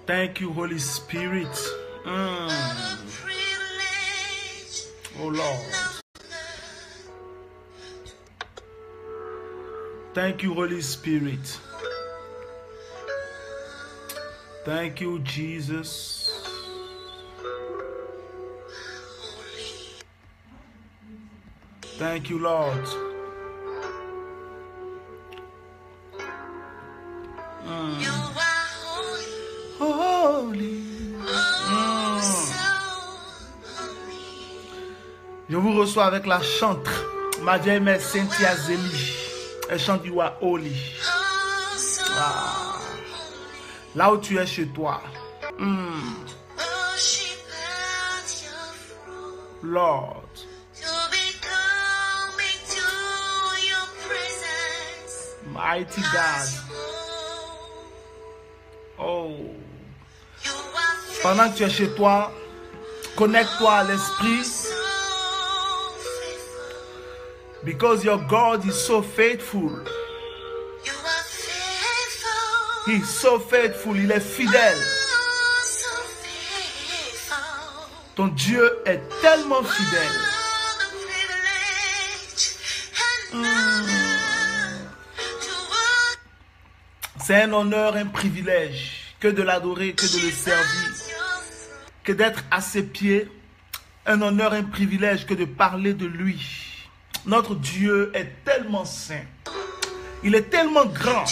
Thank you, Holy Spirit. Oh Lord. Thank you, Holy Spirit. Thank you, Jesus. Thank you, Lord. Holy. Je vous reçois avec la chantre. Ma vieille mère Cynthia Zeli. Elle chante You are holy. Ah. Là où tu es chez toi. Lord. Mighty God. Oh. Pendant que tu es chez toi, connecte-toi à l'esprit. Because your God is so faithful. He is so faithful. Il est fidèle. Ton Dieu est tellement fidèle. C'est un honneur, un privilège que de l'adorer, que de le servir, que d'être à ses pieds. Un honneur, un privilège que de parler de lui. Notre Dieu est tellement saint. Il est tellement grand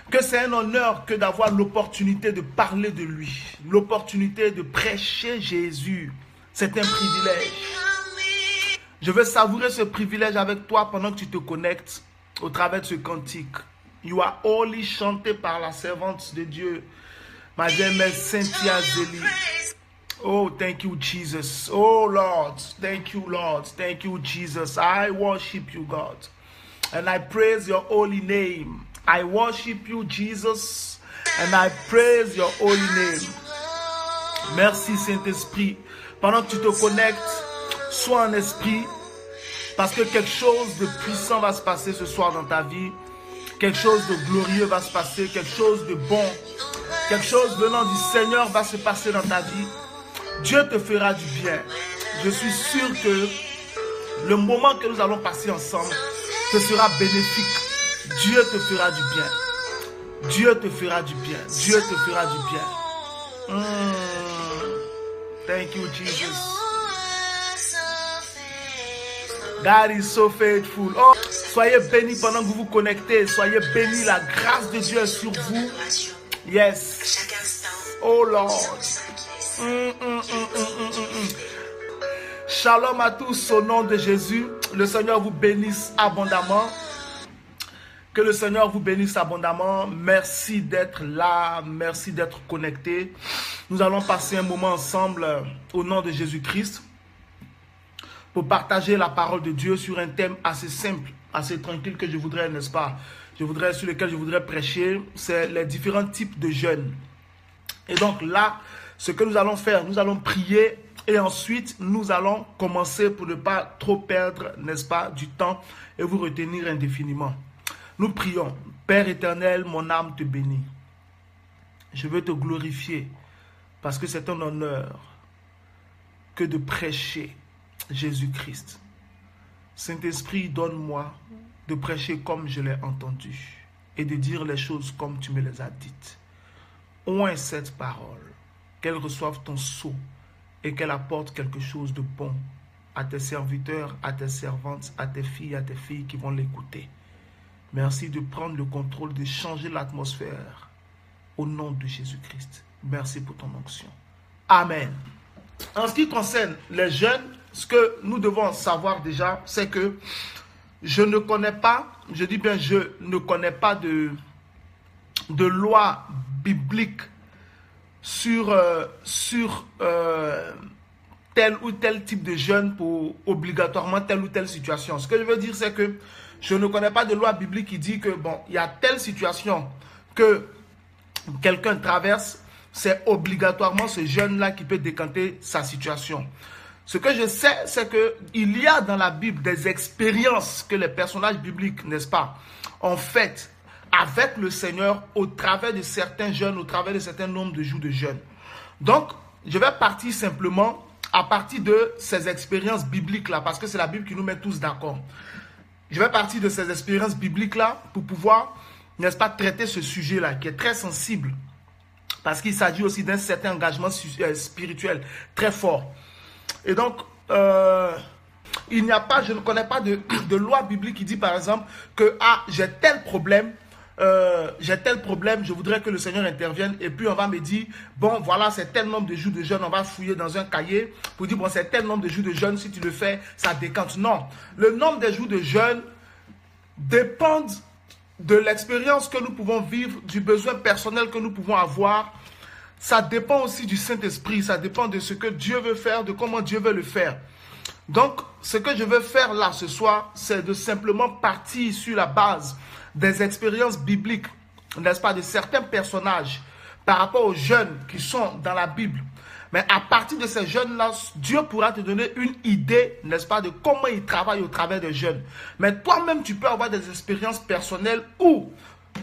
que c'est un honneur que d'avoir l'opportunité de parler de lui. L'opportunité de prêcher Jésus. C'est un privilège. Je veux savourer ce privilège avec toi pendant que tu te connectes au travers de ce cantique. You are holy, chanté par la servante de Dieu, Madame Cynthia Zeli. Oh, thank you, Jesus. Oh, Lord. Thank you, Lord. Thank you, Jesus. I worship you, God. And I praise your holy name. I worship you, Jesus. And I praise your holy name. Merci, Saint-Esprit. Pendant que tu te connectes, sois en esprit. Parce que quelque chose de puissant va se passer ce soir dans ta vie. Quelque chose de glorieux va se passer. Quelque chose de bon. Quelque chose venant du Seigneur va se passer dans ta vie. Dieu te fera du bien. Je suis sûr que le moment que nous allons passer ensemble te sera bénéfique. Dieu te fera du bien. Dieu te fera du bien. Dieu te fera du bien. Thank you, Jesus. God is so faithful. Oh, soyez bénis pendant que vous vous connectez. Soyez bénis. La grâce de Dieu est sur vous. Yes. Oh Lord. Shalom à tous au nom de Jésus. Le Seigneur vous bénisse abondamment. Que le Seigneur vous bénisse abondamment. Merci d'être là. Merci d'être connecté. Nous allons passer un moment ensemble au nom de Jésus-Christ pour partager la parole de Dieu sur un thème assez simple, assez tranquille que je voudrais, n'est-ce pas, sur lequel je voudrais prêcher. C'est les différents types de jeûnes. Et donc là, ce que nous allons faire, nous allons prier et ensuite nous allons commencer pour ne pas trop perdre, n'est-ce pas, du temps et vous retenir indéfiniment. Nous prions. Père éternel, mon âme te bénit. Je veux te glorifier parce que c'est un honneur que de prêcher Jésus-Christ. Saint-Esprit, donne-moi de prêcher comme je l'ai entendu et de dire les choses comme tu me les as dites. Oins cette parole, qu'elle reçoive ton sceau et qu'elle apporte quelque chose de bon à tes serviteurs, à tes servantes, à tes filles qui vont l'écouter. Merci de prendre le contrôle, de changer l'atmosphère au nom de Jésus-Christ. Merci pour ton onction. Amen. En ce qui concerne les jeunes, ce que nous devons savoir déjà, c'est que je ne connais pas, je dis bien je ne connais pas de loi biblique sur tel ou tel type de jeûne pour obligatoirement telle ou telle situation. Ce que je veux dire, c'est que je ne connais pas de loi biblique qui dit que bon, il y a telle situation que quelqu'un traverse, c'est obligatoirement ce jeûne-là qui peut décanter sa situation. Ce que je sais, c'est qu'il y a dans la Bible des expériences que les personnages bibliques, n'est-ce pas, ont faites avec le Seigneur au travers de certains jeûnes, au travers de certains nombres de jours de jeûne. Donc, je vais partir simplement à partir de ces expériences bibliques-là, parce que c'est la Bible qui nous met tous d'accord. Je vais partir de ces expériences bibliques-là pour pouvoir, n'est-ce pas, traiter ce sujet-là qui est très sensible, parce qu'il s'agit aussi d'un certain engagement spirituel très fort. Et donc, il n'y a pas, je ne connais pas de loi biblique qui dit par exemple que j'ai tel problème, je voudrais que le Seigneur intervienne, et puis on va me dire, bon voilà, c'est tel nombre de jours de jeûne, on va fouiller dans un cahier pour dire, bon c'est tel nombre de jours de jeûne, si tu le fais, ça décante. Non, le nombre de jours de jeûne dépend de l'expérience que nous pouvons vivre, du besoin personnel que nous pouvons avoir. Ça dépend aussi du Saint-Esprit, ça dépend de ce que Dieu veut faire, de comment Dieu veut le faire. Donc, ce que je veux faire là ce soir, c'est de simplement partir sur la base des expériences bibliques, n'est-ce pas, de certains personnages par rapport aux jeunes qui sont dans la Bible. Mais à partir de ces jeunes-là, Dieu pourra te donner une idée, n'est-ce pas, de comment il travaille au travers des jeunes. Mais toi-même, tu peux avoir des expériences personnelles où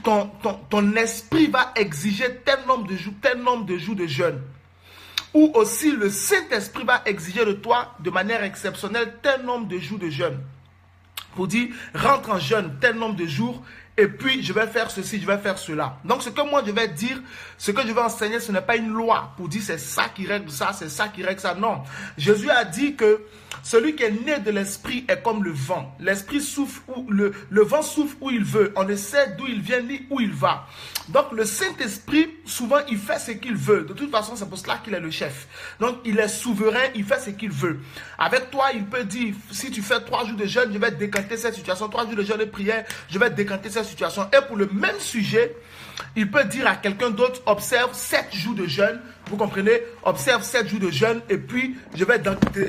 ton esprit va exiger tel nombre de jours de jeûne. Ou aussi le Saint-Esprit va exiger de toi de manière exceptionnelle tel nombre de jours de jeûne. Pour dire, rentre en jeûne tel nombre de jours, et puis je vais faire ceci, je vais faire cela. Donc ce que moi je vais dire, ce que je vais enseigner, ce n'est pas une loi pour dire c'est ça qui règle ça, c'est ça qui règle ça. Non, Jésus a dit que celui qui est né de l'esprit est comme le vent. L'esprit souffle où le vent souffle où il veut. On ne sait d'où il vient ni où il va. Donc le Saint-Esprit, souvent il fait ce qu'il veut. De toute façon, c'est pour cela qu'il est le chef. Donc il est souverain, il fait ce qu'il veut. Avec toi, il peut dire, si tu fais 3 jours de jeûne, je vais décanter cette situation. 3 jours de jeûne et prière, je vais décanter cette situation. Et pour le même sujet, il peut dire à quelqu'un d'autre, observe 7 jours de jeûne. Vous comprenez? Observe 7 jours de jeûne et puis je vais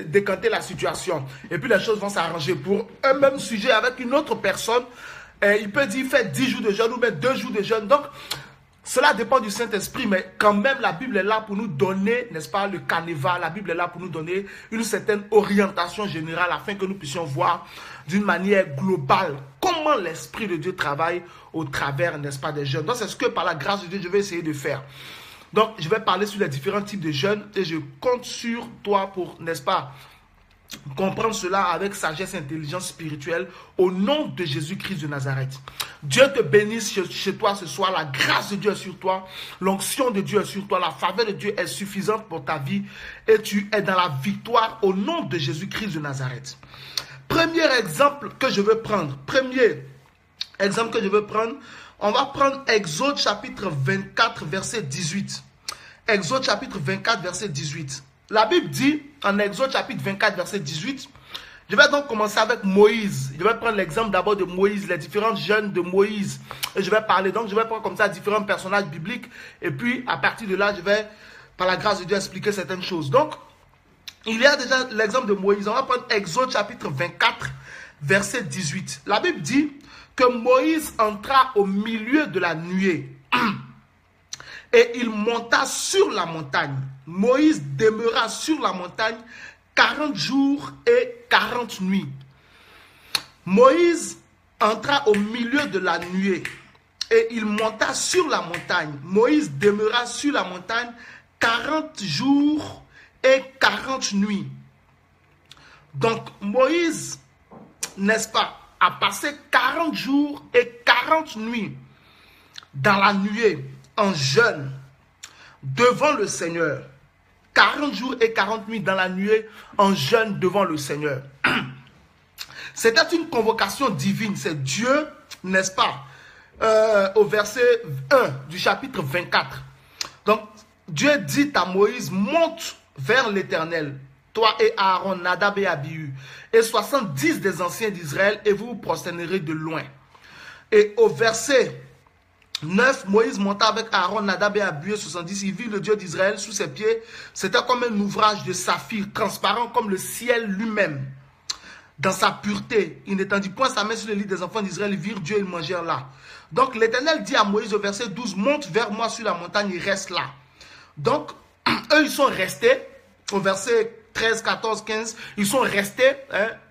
décanter la situation. Et puis les choses vont s'arranger. Pour un même sujet avec une autre personne, il peut dire fais 10 jours de jeûne ou même 2 jours de jeûne. Donc, cela dépend du Saint-Esprit, mais quand même la Bible est là pour nous donner, n'est-ce pas, le canevas. La Bible est là pour nous donner une certaine orientation générale afin que nous puissions voir d'une manière globale comment l'Esprit de Dieu travaille au travers, n'est-ce pas, des jeûnes. Donc, c'est ce que par la grâce de Dieu, je vais essayer de faire. Donc, je vais parler sur les différents types de jeûnes et je compte sur toi pour, n'est-ce pas, comprendre cela avec sagesse et intelligence spirituelle au nom de Jésus-Christ de Nazareth. Dieu te bénisse chez toi ce soir. La grâce de Dieu est sur toi. L'onction de Dieu est sur toi. La faveur de Dieu est suffisante pour ta vie et tu es dans la victoire au nom de Jésus-Christ de Nazareth. Premier exemple que je veux prendre. On va prendre Exode chapitre 24 verset 18. Exode chapitre 24 verset 18. La Bible dit en Exode chapitre 24 verset 18, je vais donc commencer avec Moïse. Je vais prendre l'exemple d'abord de Moïse, les différentes jeunes de Moïse. Et je vais parler, donc je vais prendre comme ça différents personnages bibliques. Et puis à partir de là, je vais, par la grâce de Dieu, expliquer certaines choses. Donc, il y a déjà l'exemple de Moïse. On va prendre Exode chapitre 24 verset 18. La Bible dit que Moïse entra au milieu de la nuée et il monta sur la montagne. Moïse demeura sur la montagne 40 jours et 40 nuits. Moïse entra au milieu de la nuée et il monta sur la montagne. Moïse demeura sur la montagne 40 jours et 40 nuits. Donc Moïse, n'est-ce pas, a passé 40 jours et 40 nuits dans la nuée, en jeûne, devant le Seigneur. 40 jours et 40 nuits dans la nuée, en jeûne devant le Seigneur. C'était une convocation divine. C'est Dieu, n'est-ce pas, au verset 1 du chapitre 24. Donc, Dieu dit à Moïse, monte vers l'Éternel, toi et Aaron, Nadab et Abihu, et 70 des anciens d'Israël, et vous vous prosternerez de loin. Et au verset 9, Moïse monta avec Aaron, Nadab et Abihu, 70. Il vit le Dieu d'Israël sous ses pieds. C'était comme un ouvrage de saphir, transparent comme le ciel lui-même. Dans sa pureté, il n'étendit point sa main sur le lit des enfants d'Israël. Ils virent Dieu, ils mangèrent là. Donc l'Éternel dit à Moïse au verset 12, monte vers moi sur la montagne et reste là. Donc, eux, ils sont restés, au verset 13, 14, 15, ils sont restés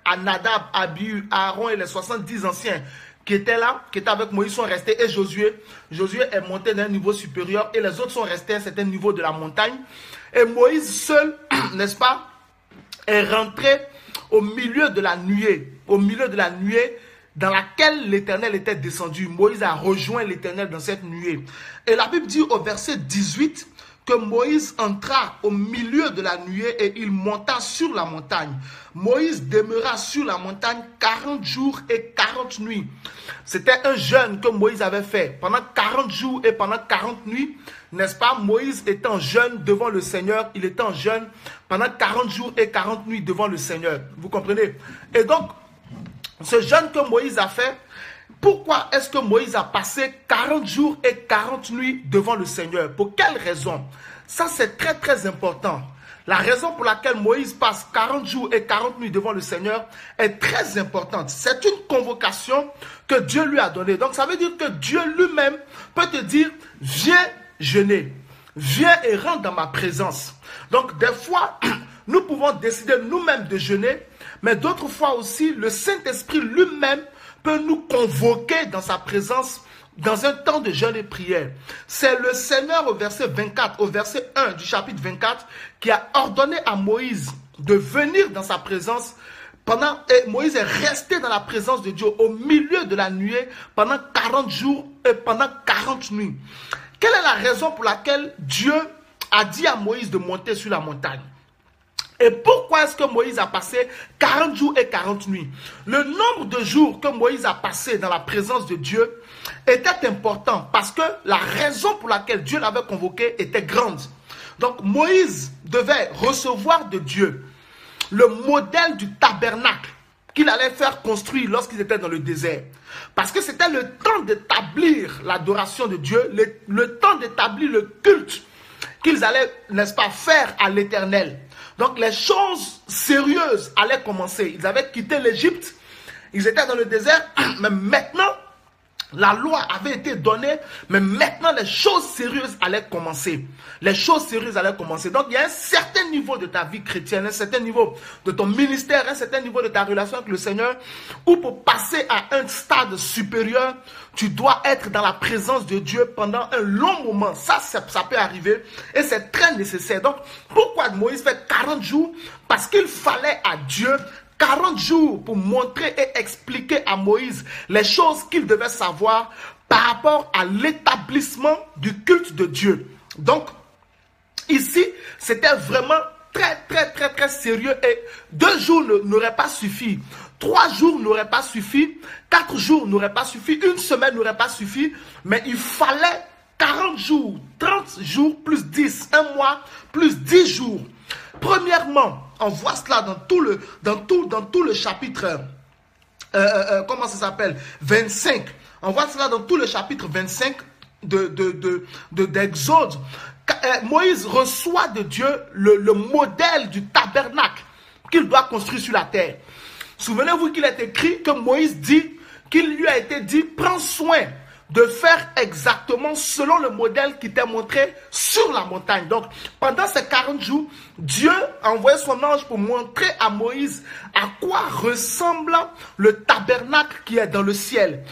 à Nadab, Abihu, Aaron et les 70 anciens qui étaient là, qui étaient avec Moïse, sont restés, et Josué est monté d'un niveau supérieur, et les autres sont restés à un certain niveau de la montagne. Et Moïse seul, n'est-ce pas, est rentré au milieu de la nuée, dans laquelle l'Éternel était descendu. Moïse a rejoint l'Éternel dans cette nuée. Et la Bible dit au verset 18 que Moïse entra au milieu de la nuée et il monta sur la montagne. Moïse demeura sur la montagne 40 jours et 40 nuits. C'était un jeûne que Moïse avait fait pendant 40 jours et pendant 40 nuits. N'est-ce pas? Moïse était en jeûne devant le Seigneur. Il était en jeûne pendant 40 jours et 40 nuits devant le Seigneur. Vous comprenez? Et donc, ce jeûne que Moïse a fait, pourquoi est-ce que Moïse a passé 40 jours et 40 nuits devant le Seigneur? Pour quelle raison? Ça, c'est très très important. La raison pour laquelle Moïse passe 40 jours et 40 nuits devant le Seigneur est très importante. C'est une convocation que Dieu lui a donnée. Donc, ça veut dire que Dieu lui-même peut te dire, viens jeûner, viens et rentre dans ma présence. Donc, des fois, nous pouvons décider nous-mêmes de jeûner, mais d'autres fois aussi, le Saint-Esprit lui-même peut nous convoquer dans sa présence dans un temps de jeûne et prière. C'est le Seigneur au verset 24, au verset 1 du chapitre 24, qui a ordonné à Moïse de venir dans sa présence et Moïse est resté dans la présence de Dieu au milieu de la nuée pendant 40 jours et pendant 40 nuits. Quelle est la raison pour laquelle Dieu a dit à Moïse de monter sur la montagne? Et pourquoi est-ce que Moïse a passé 40 jours et 40 nuits? Le nombre de jours que Moïse a passé dans la présence de Dieu était important parce que la raison pour laquelle Dieu l'avait convoqué était grande. Donc Moïse devait recevoir de Dieu le modèle du tabernacle qu'il allait faire construire lorsqu'il était dans le désert. Parce que c'était le temps d'établir l'adoration de Dieu, le temps d'établir le culte qu'ils allaient, n'est-ce pas, faire à l'Éternel. Donc les choses sérieuses allaient commencer. Ils avaient quitté l'Égypte, ils étaient dans le désert, mais maintenant, la loi avait été donnée, mais maintenant les choses sérieuses allaient commencer. Les choses sérieuses allaient commencer. Donc il y a un certain niveau de ta vie chrétienne, un certain niveau de ton ministère, un certain niveau de ta relation avec le Seigneur, où pour passer à un stade supérieur, tu dois être dans la présence de Dieu pendant un long moment. Ça peut arriver et c'est très nécessaire. Donc pourquoi Moïse fait 40 jours? Parce qu'il fallait à Dieu 40 jours pour montrer et expliquer à Moïse les choses qu'il devait savoir par rapport à l'établissement du culte de Dieu. Donc, ici, c'était vraiment très sérieux et 2 jours n'auraient pas suffi. 3 jours n'auraient pas suffi. 4 jours n'auraient pas suffi. 1 semaine n'aurait pas suffi. Mais il fallait 40 jours, 30 jours plus 10, un mois plus 10 jours. Premièrement, on voit cela dans tout le chapitre, comment ça s'appelle, 25. On voit cela dans tout le chapitre 25 d'Exode. Moïse reçoit de Dieu le modèle du tabernacle qu'il doit construire sur la terre. Souvenez-vous qu'il est écrit que Moïse dit, qu'il lui a été dit, prends soin de faire exactement selon le modèle qui t'est montré sur la montagne. Donc, pendant ces 40 jours, Dieu a envoyé son ange pour montrer à Moïse à quoi ressemble le tabernacle qui est dans le ciel.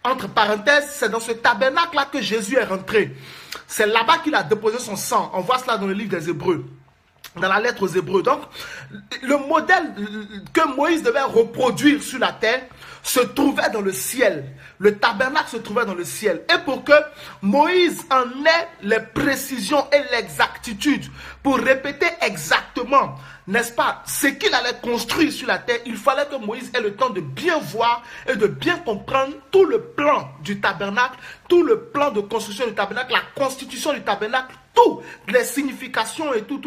Entre parenthèses, c'est dans ce tabernacle-là que Jésus est rentré. C'est là-bas qu'il a déposé son sang. On voit cela dans le livre des Hébreux, dans la lettre aux Hébreux. Donc, le modèle que Moïse devait reproduire sur la terre se trouvait dans le ciel. Le tabernacle se trouvait dans le ciel. Et pour que Moïse en ait les précisions et l'exactitude pour répéter exactement, n'est-ce pas, ce qu'il allait construire sur la terre, il fallait que Moïse ait le temps de bien voir et de bien comprendre tout le plan du tabernacle, tout le plan de construction du tabernacle, la constitution du tabernacle, tout, les significations et tout.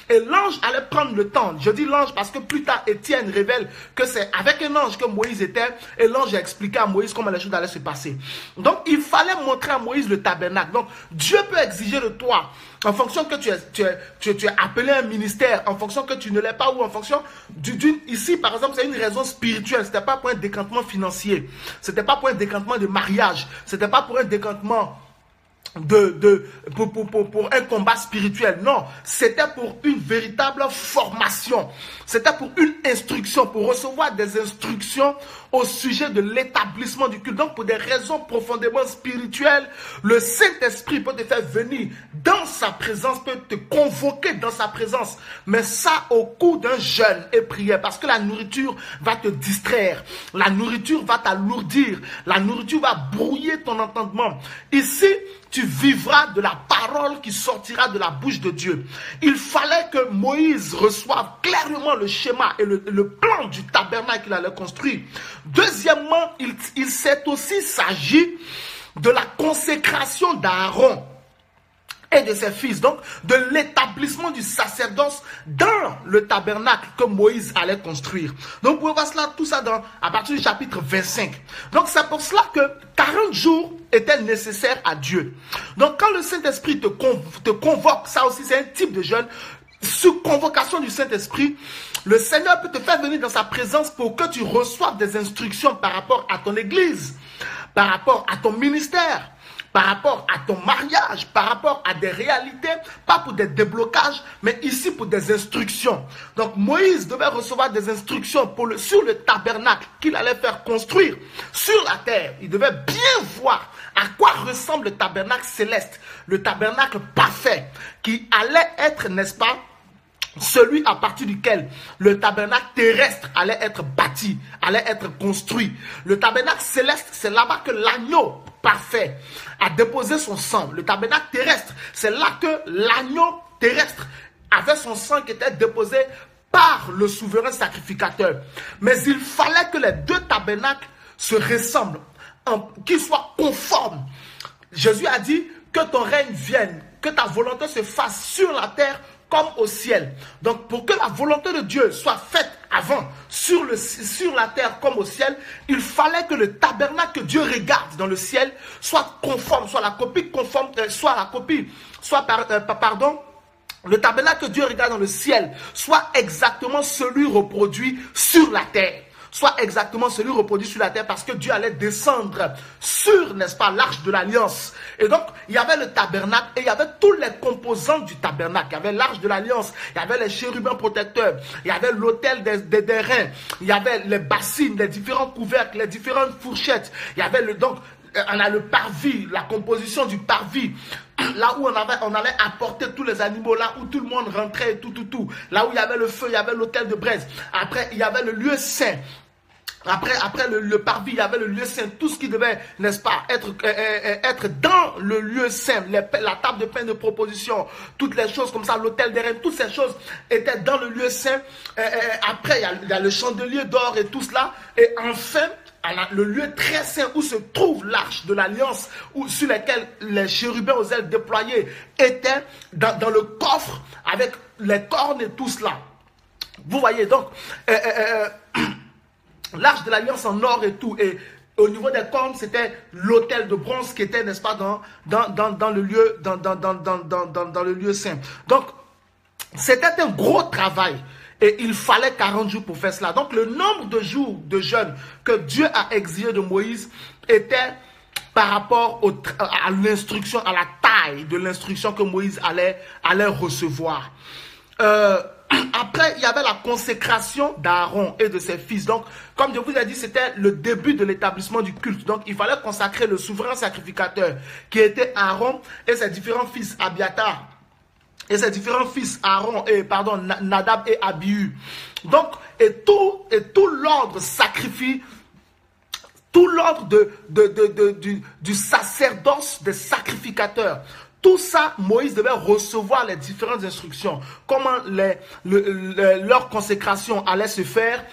Et l'ange allait prendre le temps. Je dis l'ange parce que plus tard, Étienne révèle que c'est avec un ange que Moïse était et l'ange a expliqué à Moïse comment les choses allaient se passer. Donc, il fallait montrer à Moïse le tabernacle. Donc, Dieu peut exiger de toi, en fonction que tu es appelé à un ministère, en fonction que tu ne l'es pas ou en fonction ici, par exemple, c'est une raison spirituelle. Ce n'était pas pour un décantement financier. Ce n'était pas pour un décantement de mariage. Ce n'était pas pour un décantement pour un combat spirituel. Non, c'était pour une véritable formation. C'était pour une instruction, pour recevoir des instructions au sujet de l'établissement du culte. Donc, pour des raisons profondément spirituelles, le Saint-Esprit peut te faire venir dans sa présence, peut te convoquer dans sa présence. Mais ça, au cours d'un jeûne et prière, parce que la nourriture va te distraire. La nourriture va t'alourdir. La nourriture va brouiller ton entendement. Ici, tu vivras de la parole qui sortira de la bouche de Dieu. Il fallait que Moïse reçoive clairement le schéma et le plan du tabernacle qu'il allait construire. Deuxièmement, il s'est aussi s'agit de la consécration d'Aaron et de ses fils, donc de l'établissement du sacerdoce dans le tabernacle que Moïse allait construire. Donc vous pouvez voir cela, tout ça à partir du chapitre 25. Donc c'est pour cela que 40 jours étaient nécessaires à Dieu. Donc quand le Saint-Esprit te convoque, ça aussi c'est un type de jeûne, sous convocation du Saint-Esprit, le Seigneur peut te faire venir dans sa présence pour que tu reçoives des instructions par rapport à ton église, par rapport à ton ministère, par rapport à ton mariage, par rapport à des réalités, pas pour des déblocages, mais ici pour des instructions. Donc Moïse devait recevoir des instructions sur le tabernacle qu'il allait faire construire sur la terre. Il devait bien voir à quoi ressemble le tabernacle céleste, le tabernacle parfait, qui allait être, n'est-ce pas, celui à partir duquel le tabernacle terrestre allait être bâti, allait être construit. Le tabernacle céleste, c'est là-bas que l'agneau parfait a déposé son sang. Le tabernacle terrestre, c'est là que l'agneau terrestre avait son sang qui était déposé par le souverain sacrificateur. Mais il fallait que les deux tabernacles se ressemblent, qu'ils soient conformes. Jésus a dit que ton règne vienne, que ta volonté se fasse sur la terre comme au ciel. Donc pour que la volonté de Dieu soit faite avant sur la terre comme au ciel, il fallait que le tabernacle que Dieu regarde dans le ciel soit conforme, soit la copie conforme, le tabernacle que Dieu regarde dans le ciel soit exactement celui reproduit sur la terre. Soit exactement celui reproduit sur la terre, parce que Dieu allait descendre sur, n'est-ce pas, l'arche de l'alliance. Et donc, il y avait le tabernacle et il y avait tous les composants du tabernacle. Il y avait l'arche de l'alliance, il y avait les chérubins protecteurs, il y avait l'autel des reins, il y avait les bassines, les différents couvercles, les différentes fourchettes. Il y avait on a le parvis, la composition du parvis, là où on allait apporter tous les animaux, là où tout le monde rentrait et tout. Là où il y avait le feu, il y avait l'autel de braise. Après, il y avait le lieu saint. Après le parvis, il y avait le lieu saint, tout ce qui devait, n'est-ce pas, être dans le lieu saint, la table de pain de proposition, toutes les choses comme ça, l'autel des reines, toutes ces choses étaient dans le lieu saint. Après, il y a le chandelier d'or et tout cela. Et enfin, le lieu très saint où se trouve l'arche de l'alliance, sur lequel les chérubins aux ailes déployées étaient dans le coffre avec les cornes et tout cela. Vous voyez donc, l'arche de l'alliance en or et tout, et au niveau des cornes, c'était l'autel de bronze qui était, n'est-ce pas, dans le lieu, dans le lieu saint. Donc, c'était un gros travail. Et il fallait 40 jours pour faire cela. Donc, le nombre de jours de jeûne que Dieu a exigé de Moïse était par rapport à l'instruction, à la taille de l'instruction que Moïse allait recevoir. Après, il y avait la consécration d'Aaron et de ses fils. Donc, comme je vous ai dit, c'était le début de l'établissement du culte. Donc, il fallait consacrer le souverain sacrificateur qui était Aaron et ses différents fils Abiatar. Et ses différents fils Nadab et Abihu. Donc, et tout l'ordre sacrifie, tout l'ordre du sacerdoce des sacrificateurs. Tout ça, Moïse devait recevoir les différentes instructions. Comment leur consécration allait se faire,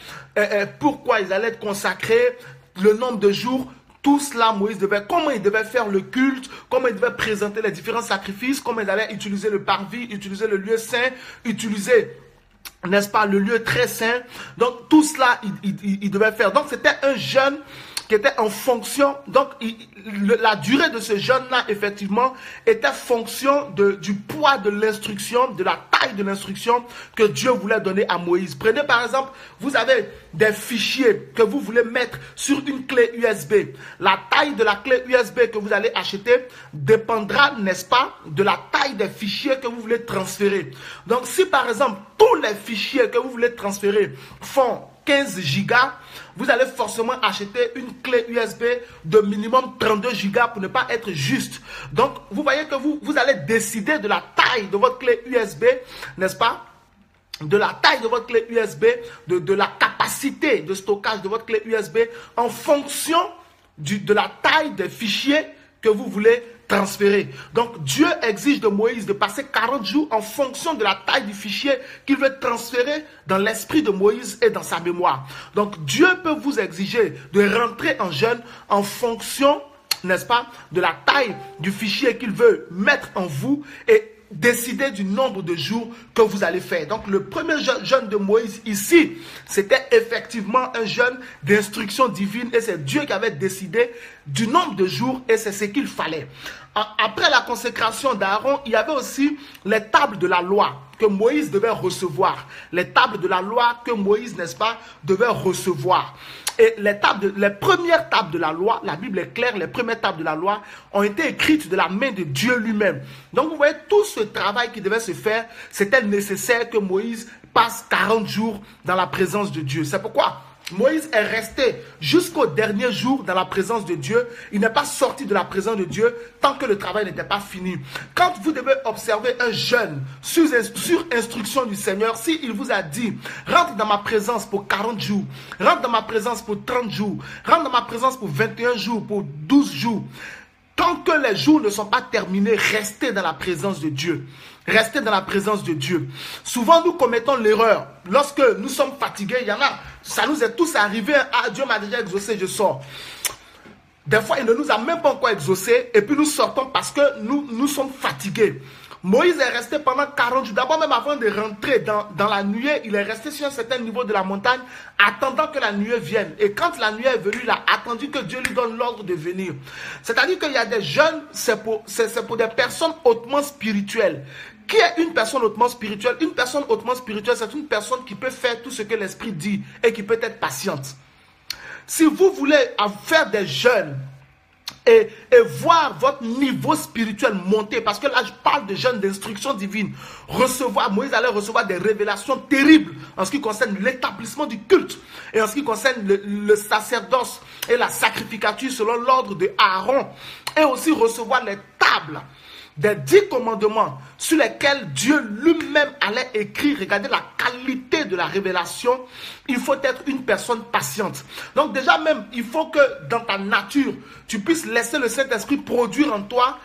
pourquoi ils allaient être consacrés, le nombre de jours. Tout cela, comment il devait faire le culte, comment il devait présenter les différents sacrifices, comment il allait utiliser le parvis, utiliser le lieu saint, utiliser, n'est-ce pas, le lieu très saint. Donc, tout cela, il devait faire. Donc, c'était un jeûne qui était en fonction, donc la durée de ce jeûne-là, effectivement, était fonction du poids de l'instruction, de la taille de l'instruction que Dieu voulait donner à Moïse. Prenez par exemple, vous avez des fichiers que vous voulez mettre sur une clé USB. La taille de la clé USB que vous allez acheter dépendra, n'est-ce pas, de la taille des fichiers que vous voulez transférer. Donc, si par exemple, tous les fichiers que vous voulez transférer font 15 gigas, vous allez forcément acheter une clé USB de minimum 32 gigas pour ne pas être juste. Donc, vous voyez que vous allez décider de la taille de votre clé USB, n'est-ce pas? De la taille de votre clé USB, de la capacité de stockage de votre clé USB en fonction de la taille des fichiers que vous voulez transférer. Donc, Dieu exige de Moïse de passer 40 jours en fonction de la taille du fichier qu'il veut transférer dans l'esprit de Moïse et dans sa mémoire. Donc, Dieu peut vous exiger de rentrer en jeûne en fonction, n'est-ce pas, de la taille du fichier qu'il veut mettre en vous et décider du nombre de jours que vous allez faire. Donc, le premier jeûne de Moïse ici, c'était effectivement un jeûne d'instruction divine et c'est Dieu qui avait décidé du nombre de jours et c'est ce qu'il fallait. Après la consécration d'Aaron, il y avait aussi les tables de la loi que Moïse devait recevoir. Les tables de la loi que Moïse, n'est-ce pas, devait recevoir. Et les premières tables de la loi, la Bible est claire, les premières tables de la loi ont été écrites de la main de Dieu lui-même. Donc vous voyez, tout ce travail qui devait se faire, c'était nécessaire que Moïse passe 40 jours dans la présence de Dieu. C'est pourquoi Moïse est resté jusqu'au dernier jour dans la présence de Dieu. Il n'est pas sorti de la présence de Dieu tant que le travail n'était pas fini. Quand vous devez observer un jeûne sur instruction du Seigneur, s'il vous a dit, rentre dans ma présence pour 40 jours, rentre dans ma présence pour 30 jours, rentre dans ma présence pour 21 jours, pour 12 jours, tant que les jours ne sont pas terminés, restez dans la présence de Dieu. Restez dans la présence de Dieu. Souvent, nous commettons l'erreur. Lorsque nous sommes fatigués, il y en a, ça nous est tous arrivé. Ah, Dieu m'a déjà exaucé, je sors. Des fois, il ne nous a même pas encore exaucé. Et puis, nous sortons parce que nous sommes fatigués. Moïse est resté pendant 40 jours. D'abord, même avant de rentrer dans la nuée, il est resté sur un certain niveau de la montagne, attendant que la nuée vienne. Et quand la nuée est venue, il a attendu que Dieu lui donne l'ordre de venir. C'est-à-dire qu'il y a des jeunes, c'est pour des personnes hautement spirituelles. Qui est une personne hautement spirituelle? Une personne hautement spirituelle, c'est une personne qui peut faire tout ce que l'Esprit dit et qui peut être patiente. Si vous voulez faire des jeûnes, et voir votre niveau spirituel monter, parce que là je parle de jeûne d'instruction divine, Moïse allait recevoir des révélations terribles en ce qui concerne l'établissement du culte et en ce qui concerne le sacerdoce et la sacrificature selon l'ordre de Aaron, et aussi recevoir les tables des 10 commandements sur lesquels Dieu lui-même allait écrire. Regardez la qualité de la révélation. Il faut être une personne patiente. Donc déjà même, il faut que dans ta nature, tu puisses laisser le Saint-Esprit produire en toi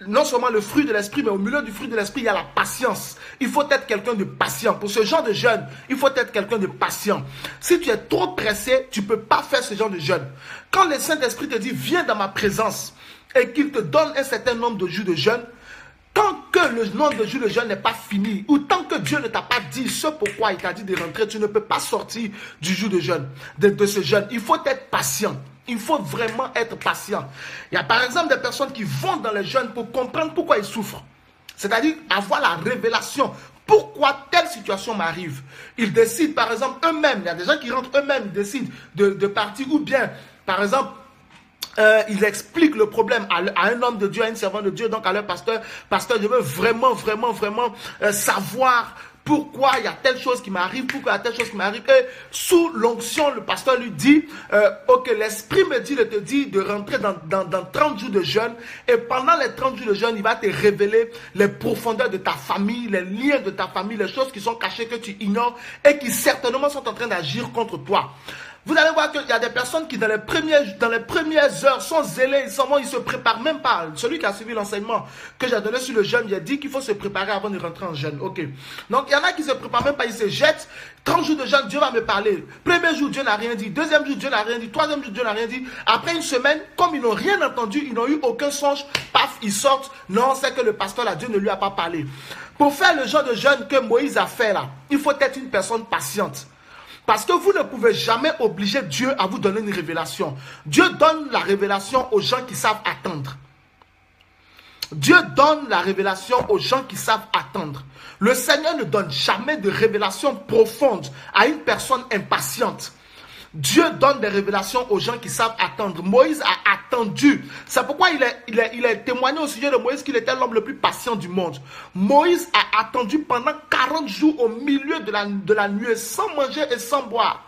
non seulement le fruit de l'esprit, mais au milieu du fruit de l'esprit, il y a la patience. Il faut être quelqu'un de patient. Pour ce genre de jeûne, il faut être quelqu'un de patient. Si tu es trop pressé, tu ne peux pas faire ce genre de jeûne. Quand le Saint-Esprit te dit, viens dans ma présence, et qu'il te donne un certain nombre de jours de jeûne, tant que le nombre de jours de jeûne n'est pas fini, ou tant que Dieu ne t'a pas dit ce pourquoi il t'a dit de rentrer, tu ne peux pas sortir du jour de jeûne, de ce jeûne. Il faut être patient. Il faut vraiment être patient. Il y a par exemple des personnes qui vont dans les jeûnes pour comprendre pourquoi ils souffrent. C'est-à-dire avoir la révélation. Pourquoi telle situation m'arrive? Ils décident par exemple eux-mêmes, il y a des gens qui rentrent eux-mêmes, ils décident de partir, ou bien par exemple, ils expliquent le problème à un homme de Dieu, à un servant de Dieu, donc à leur pasteur. Pasteur, je veux vraiment savoir pourquoi il y a telle chose qui m'arrive, pourquoi il y a telle chose qui m'arrive. Et sous l'onction, le pasteur lui dit, ok, l'Esprit me dit de te dire de rentrer dans 30 jours de jeûne. Et pendant les 30 jours de jeûne, il va te révéler les profondeurs de ta famille, les liens de ta famille, les choses qui sont cachées que tu ignores et qui certainement sont en train d'agir contre toi. Vous allez voir qu'il y a des personnes qui dans les premières heures sont zélées, ils se préparent même pas. Celui qui a suivi l'enseignement que j'ai donné sur le jeûne, il a dit qu'il faut se préparer avant de rentrer en jeûne. Ok. Donc il y en a qui se préparent même pas, ils se jettent. 30 jours de jeûne, Dieu va me parler. Premier jour, Dieu n'a rien dit. Deuxième jour, Dieu n'a rien dit. Troisième jour, Dieu n'a rien dit. Après une semaine, comme ils n'ont rien entendu, ils n'ont eu aucun songe, paf, ils sortent. Non, c'est que le pasteur là, Dieu ne lui a pas parlé. Pour faire le genre de jeûne que Moïse a fait là, il faut être une personne patiente. Parce que vous ne pouvez jamais obliger Dieu à vous donner une révélation. Dieu donne la révélation aux gens qui savent attendre. Dieu donne la révélation aux gens qui savent attendre. Le Seigneur ne donne jamais de révélation profonde à une personne impatiente. Dieu donne des révélations aux gens qui savent attendre. Moïse a attendu. C'est pourquoi il est témoigné au sujet de Moïse qu'il était l'homme le plus patient du monde. Moïse a attendu pendant 40 jours au milieu de la nuée, sans manger et sans boire,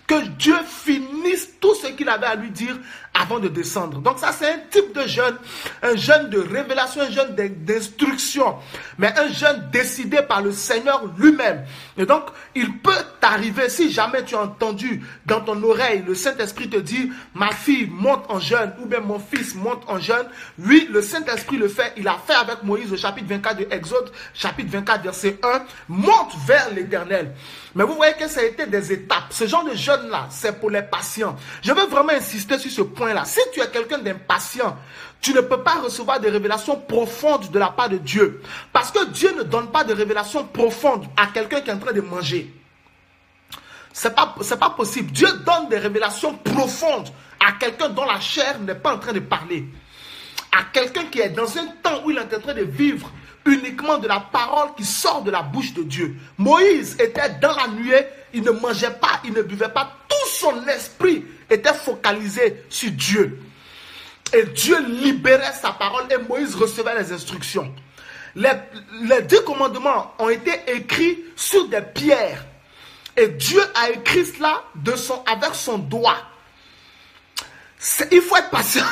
que Dieu finisse tout ce qu'il avait à lui dire avant de descendre. Donc ça, c'est un type de jeûne, un jeûne de révélation, un jeûne d'instruction, mais un jeûne décidé par le Seigneur lui-même. Et donc, il peut t'arriver, si jamais tu as entendu dans ton oreille, le Saint-Esprit te dit, ma fille monte en jeûne, ou bien mon fils monte en jeûne. Oui, le Saint-Esprit le fait, il a fait avec Moïse au chapitre 24 de Exode, chapitre 24, verset 1, monte vers l'Éternel. Mais vous voyez que ça a été des étapes. Ce genre de jeûne-là, c'est pour les patients. Je veux vraiment insister sur ce point-là. Si tu es quelqu'un d'impatient, tu ne peux pas recevoir des révélations profondes de la part de Dieu. Parce que Dieu ne donne pas de révélations profondes à quelqu'un qui est en train de manger. C'est pas possible. Dieu donne des révélations profondes à quelqu'un dont la chair n'est pas en train de parler. À quelqu'un qui est dans un temps où il est en train de vivre uniquement de la parole qui sort de la bouche de Dieu. Moïse était dans la nuée, il ne mangeait pas, il ne buvait pas. Tout son esprit était focalisé sur Dieu. Et Dieu libérait sa parole et Moïse recevait les instructions. Les 10 commandements ont été écrits sur des pierres. Et Dieu a écrit cela avec son doigt. Il faut être patient.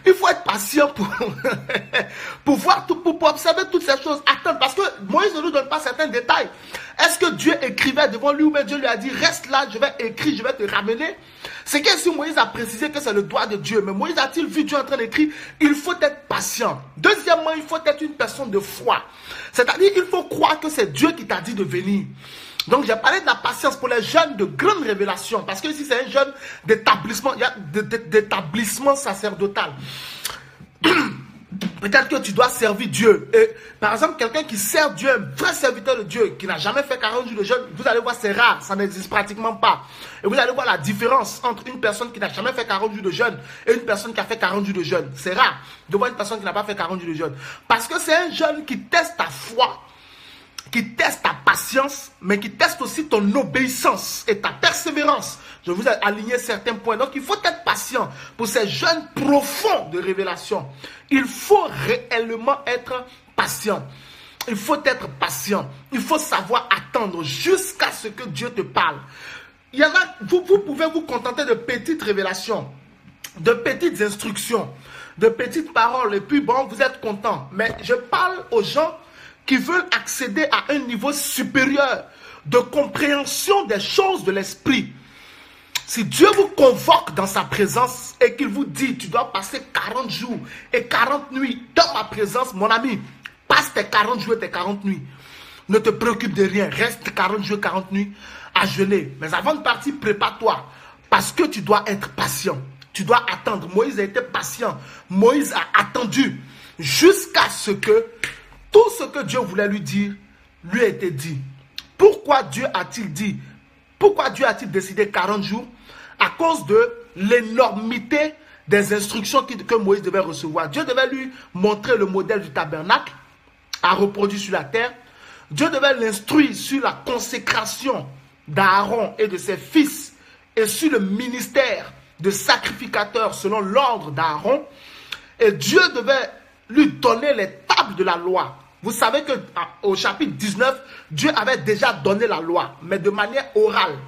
Il faut être patient pour voir tout, pour observer toutes ces choses. Attends, parce que Moïse ne nous donne pas certains détails. Est-ce que Dieu écrivait devant lui ou bien Dieu lui a dit reste là, je vais écrire, je vais te ramener? C'est qu'ici Moïse a précisé que c'est le doigt de Dieu. Mais Moïse a-t-il vu Dieu en train d'écrire? Il faut être patient. Deuxièmement, il faut être une personne de foi. C'est-à-dire, il faut croire que c'est Dieu qui t'a dit de venir. Donc, j'ai parlé de la patience pour les jeunes de grande révélation. Parce que ici, c'est un jeune d'établissement, il y a d'établissement sacerdotal. Peut-être que tu dois servir Dieu. Et, par exemple, quelqu'un qui sert Dieu, un vrai serviteur de Dieu, qui n'a jamais fait 40 jours de jeûne, vous allez voir, c'est rare, ça n'existe pratiquement pas. Et vous allez voir la différence entre une personne qui n'a jamais fait 40 jours de jeûne et une personne qui a fait 40 jours de jeûne. C'est rare de voir une personne qui n'a pas fait 40 jours de jeûne. Parce que c'est un jeûne qui teste ta foi, qui teste ta patience, mais qui teste aussi ton obéissance et ta persévérance. Je vous ai aligné certains points. Donc, il faut être patient pour ces jeûnes profonds de révélation. Il faut réellement être patient. Il faut être patient. Il faut savoir attendre jusqu'à ce que Dieu te parle. Il y en a, vous pouvez vous contenter de petites révélations, de petites instructions, de petites paroles, et puis bon, vous êtes content. Mais je parle aux gens qui veulent accéder à un niveau supérieur de compréhension des choses de l'esprit. Si Dieu vous convoque dans sa présence et qu'il vous dit, tu dois passer 40 jours et 40 nuits dans ma présence, mon ami, passe tes 40 jours et tes 40 nuits. Ne te préoccupe de rien, reste 40 jours et 40 nuits à jeûner. Mais avant de partir, prépare-toi parce que tu dois être patient. Tu dois attendre. Moïse a été patient. Moïse a attendu jusqu'à ce que tout ce que Dieu voulait lui dire, lui a été dit. Pourquoi Dieu a-t-il dit? Pourquoi Dieu a-t-il décidé 40 jours? À cause de l'énormité des instructions que Moïse devait recevoir. Dieu devait lui montrer le modèle du tabernacle à reproduire sur la terre. Dieu devait l'instruire sur la consécration d'Aaron et de ses fils et sur le ministère de sacrificateur selon l'ordre d'Aaron. Et Dieu devait lui donner les tables de la loi. Vous savez qu'au chapitre 19, Dieu avait déjà donné la loi, mais de manière orale.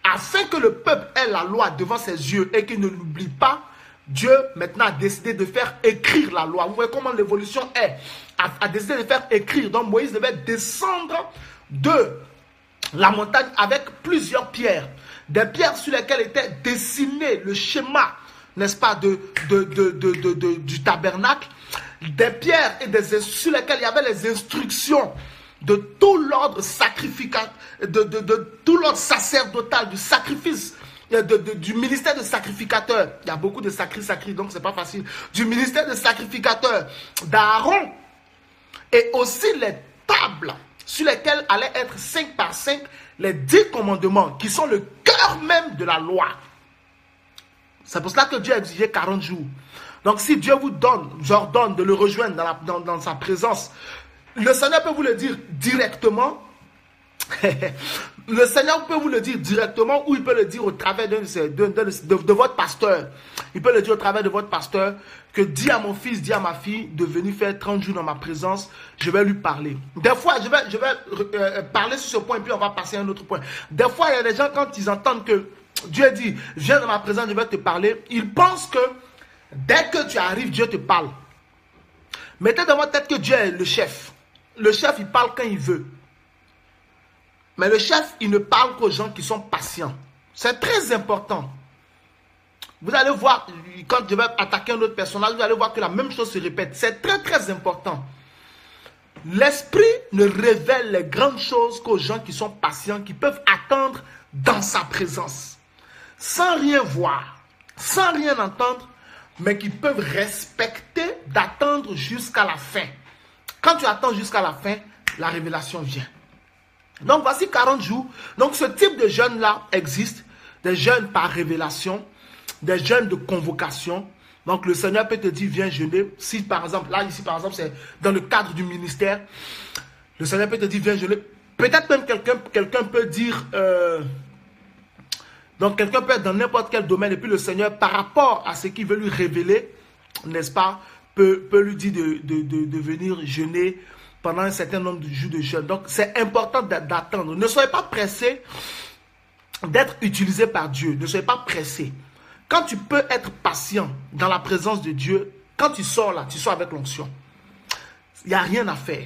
Afin que le peuple ait la loi devant ses yeux et qu'il ne l'oublie pas, Dieu maintenant a décidé de faire écrire la loi. Vous voyez comment l'évolution est. A décidé de faire écrire. Donc Moïse devait descendre de la montagne avec plusieurs pierres. Des pierres sur lesquelles était dessiné le schéma, n'est-ce pas, du tabernacle. Des pierres et sur lesquelles il y avait les instructions de tout l'ordre sacrificateur, de tout l'ordre sacerdotal, du sacrifice, du ministère de sacrificateur. Il y a beaucoup de sacri, donc c'est pas facile. Du ministère de sacrificateur d'Aaron. Et aussi les tables sur lesquels allaient être 5 par 5 les 10 commandements qui sont le cœur même de la loi. C'est pour cela que Dieu a exigé 40 jours. Donc si Dieu vous donne, j'ordonne de le rejoindre dans sa présence, le Seigneur peut vous le dire directement. Le Seigneur peut vous le dire directement ou il peut le dire au travers de votre pasteur. Il peut le dire au travers de votre pasteur que dis à mon fils, dis à ma fille de venir faire 30 jours dans ma présence, je vais lui parler. Des fois, je vais parler sur ce point et puis on va passer à un autre point. Des fois, il y a des gens quand ils entendent que Dieu dit, viens dans ma présence, je vais te parler, ils pensent que dès que tu arrives, Dieu te parle. Mettez dans votre tête que Dieu est le chef. Le chef, il parle quand il veut. Mais le chef, il ne parle qu'aux gens qui sont patients. C'est très important. Vous allez voir, quand je vais attaquer un autre personnage, vous allez voir que la même chose se répète. C'est très très important. L'esprit ne révèle les grandes choses qu'aux gens qui sont patients, qui peuvent attendre dans sa présence. Sans rien voir, sans rien entendre, mais qui peuvent respecter d'attendre jusqu'à la fin. Quand tu attends jusqu'à la fin, la révélation vient. Donc voici 40 jours. Donc ce type de jeûne-là existe. Des jeûnes par révélation, des jeûnes de convocation. Donc le Seigneur peut te dire viens jeûner. Si par exemple, là ici par exemple c'est dans le cadre du ministère. Le Seigneur peut te dire viens jeûner. Peut-être même quelqu'un peut dire... donc quelqu'un peut être dans n'importe quel domaine et puis le Seigneur par rapport à ce qu'il veut lui révéler, n'est-ce pas, peut lui dire de venir jeûner pendant un certain nombre de jours de jeûne. Donc, c'est important d'attendre. Ne soyez pas pressé d'être utilisé par Dieu. Ne soyez pas pressé. Quand tu peux être patient dans la présence de Dieu, quand tu sors là, tu sors avec l'onction. Il n'y a rien à faire.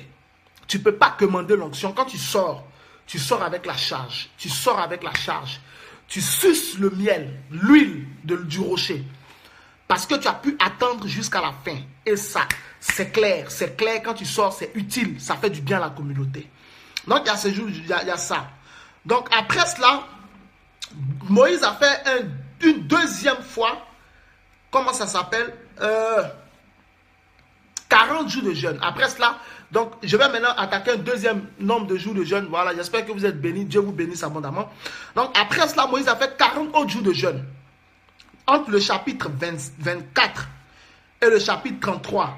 Tu ne peux pas commander l'onction. Quand tu sors avec la charge. Tu sors avec la charge. Tu suces le miel, l'huile du rocher. Parce que tu as pu attendre jusqu'à la fin. Et ça, c'est clair. C'est clair, quand tu sors, c'est utile. Ça fait du bien à la communauté. Donc, il y a ce jour, il y a ça. Donc, après cela, Moïse a fait une deuxième fois, comment ça s'appelle 40 jours de jeûne. Après cela, donc, je vais maintenant attaquer un deuxième nombre de jours de jeûne. Voilà, j'espère que vous êtes bénis. Dieu vous bénisse abondamment. Donc, après cela, Moïse a fait 40 autres jours de jeûne. Entre le chapitre 24 et le chapitre 33.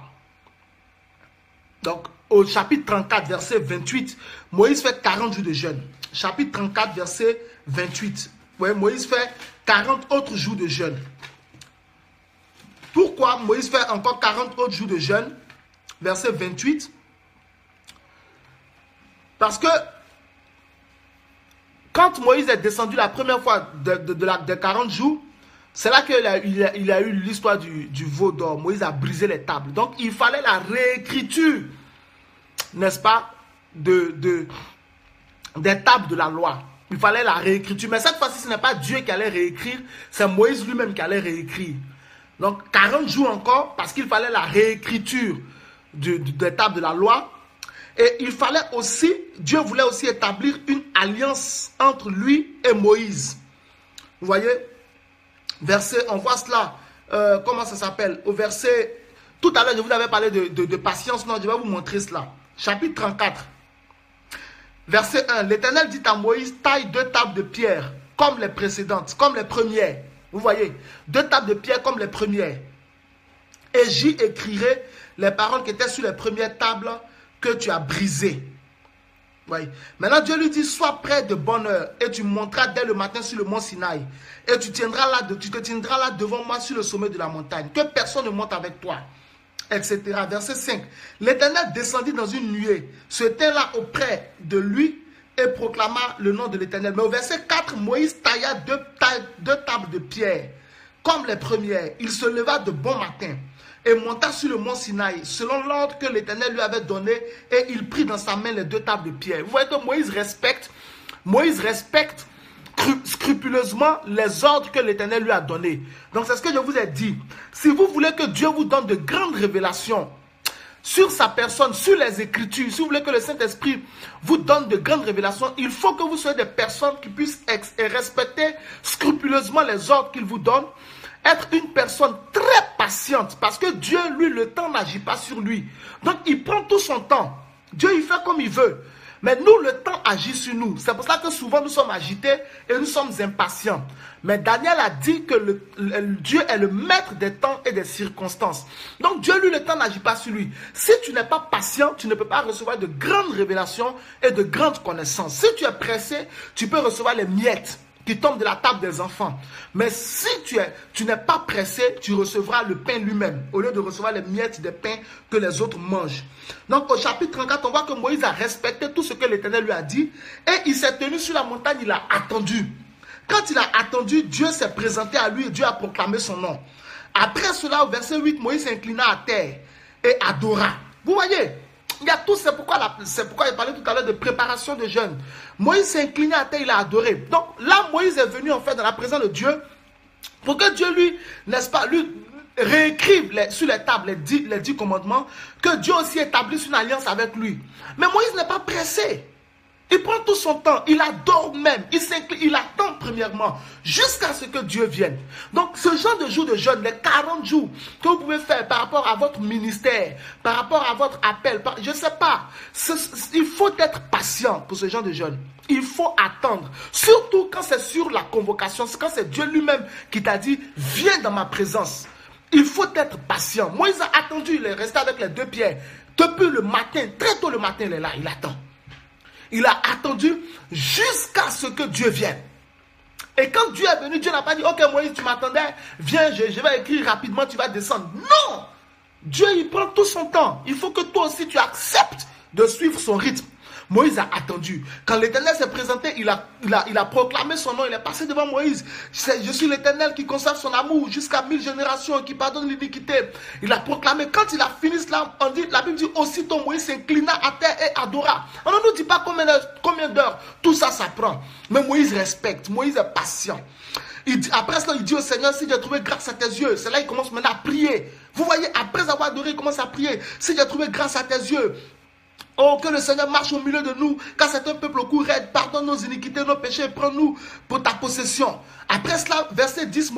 Donc, au chapitre 34, verset 28, Moïse fait 40 jours de jeûne. Chapitre 34, verset 28. Ouais, Moïse fait 40 autres jours de jeûne. Pourquoi Moïse fait encore 40 autres jours de jeûne? Verset 28. Parce que quand Moïse est descendu la première fois de 40 jours, c'est là qu'il a eu l'histoire du veau d'or. Moïse a brisé les tables. Donc, il fallait la réécriture, n'est-ce pas, des tables de la loi. Il fallait la réécriture. Mais cette fois-ci, ce n'est pas Dieu qui allait réécrire, c'est Moïse lui-même qui allait réécrire. Donc, 40 jours encore, parce qu'il fallait la réécriture des tables de la loi. Et il fallait aussi, Dieu voulait aussi établir une alliance entre lui et Moïse. Vous voyez? Verset, on voit cela, comment ça s'appelle? Au verset, tout à l'heure je vous avais parlé de patience, non, je vais vous montrer cela. Chapitre 34, verset 1, l'Éternel dit à Moïse, taille 2 tables de pierre, comme les précédentes, comme les premières. Vous voyez, 2 tables de pierre comme les premières. Et j'y écrirai les paroles qui étaient sur les premières tables que tu as brisées. Oui. Maintenant, Dieu lui dit, sois prêt de bonne heure et tu monteras dès le matin sur le mont Sinaï. Et tu te tiendras là devant moi sur le sommet de la montagne. Que personne ne monte avec toi. Etc. Verset 5. L'Éternel descendit dans une nuée, se tint là auprès de lui et proclama le nom de l'Éternel. Mais au verset 4, Moïse tailla 2 tables de pierre, comme les premières. Il se leva de bon matin et monta sur le mont Sinaï, selon l'ordre que l'Éternel lui avait donné, et il prit dans sa main les 2 tables de pierre. Vous voyez que Moïse respecte scrupuleusement les ordres que l'Éternel lui a donnés. Donc c'est ce que je vous ai dit. Si vous voulez que Dieu vous donne de grandes révélations sur sa personne, sur les Écritures, si vous voulez que le Saint-Esprit vous donne de grandes révélations, il faut que vous soyez des personnes qui puissent respecter scrupuleusement les ordres qu'il vous donne. Être une personne très patiente, parce que Dieu, lui, le temps n'agit pas sur lui. Donc, il prend tout son temps. Dieu, il fait comme il veut. Mais nous, le temps agit sur nous. C'est pour ça que souvent nous sommes agités et nous sommes impatients. Mais Daniel a dit que Dieu est le maître des temps et des circonstances. Donc Dieu, lui, le temps n'agit pas sur lui. Si tu n'es pas patient, tu ne peux pas recevoir de grandes révélations et de grandes connaissances. Si tu es pressé, tu peux recevoir les miettes qui tombent de la table des enfants. Mais si tu n'es pas pressé, tu recevras le pain lui-même, au lieu de recevoir les miettes des pains que les autres mangent. Donc au chapitre 34, on voit que Moïse a respecté tout ce que l'Éternel lui a dit, et il s'est tenu sur la montagne, il a attendu. Quand il a attendu, Dieu s'est présenté à lui et Dieu a proclamé son nom. Après cela, au verset 8, Moïse s'inclina à terre et adora. Vous voyez, il y a tout, c'est pourquoi il parlait tout à l'heure de préparation de jeûne. Moïse s'est incliné à terre, il a adoré. Donc là, Moïse est venu en fait dans la présence de Dieu pour que Dieu lui, n'est-ce pas, lui réécrive sur les tables les 10 commandements, que Dieu aussi établisse une alliance avec lui. Mais Moïse n'est pas pressé. Il prend tout son temps, il adore même, il s'incline, il attend premièrement, jusqu'à ce que Dieu vienne. Donc ce genre de jour de jeûne, les 40 jours que vous pouvez faire par rapport à votre ministère, par rapport à votre appel, je ne sais pas, il faut être patient pour ce genre de jeûne. Il faut attendre, surtout quand c'est sur la convocation, quand c'est Dieu lui-même qui t'a dit, viens dans ma présence. Il faut être patient. Moïse a attendu, il est resté avec les 2 pierres. Depuis le matin, très tôt le matin, il est là, il attend. Il a attendu jusqu'à ce que Dieu vienne. Et quand Dieu est venu, Dieu n'a pas dit, ok Moïse, tu m'attendais, viens, je vais écrire rapidement, tu vas descendre. Non! Dieu, il prend tout son temps. Il faut que toi aussi, tu acceptes de suivre son rythme. Moïse a attendu. Quand l'Éternel s'est présenté, il a proclamé son nom, il est passé devant Moïse. Je suis l'Éternel qui conserve son amour jusqu'à 1000 générations, qui pardonne l'iniquité. Il a proclamé. Quand il a fini cela, la Bible dit, aussitôt Moïse s'inclina à terre et adora. On ne nous dit pas combien d'heures tout ça prend. Mais Moïse respecte, Moïse est patient. Après cela, il dit au Seigneur, si j'ai trouvé grâce à tes yeux, c'est là qu'il commence maintenant à prier. Vous voyez, après avoir adoré, il commence à prier. Si j'ai trouvé grâce à tes yeux, oh, que le Seigneur marche au milieu de nous, car c'est un peuple au cou raide, pardonne nos iniquités, nos péchés, prends-nous pour ta possession. Après cela, verset 10,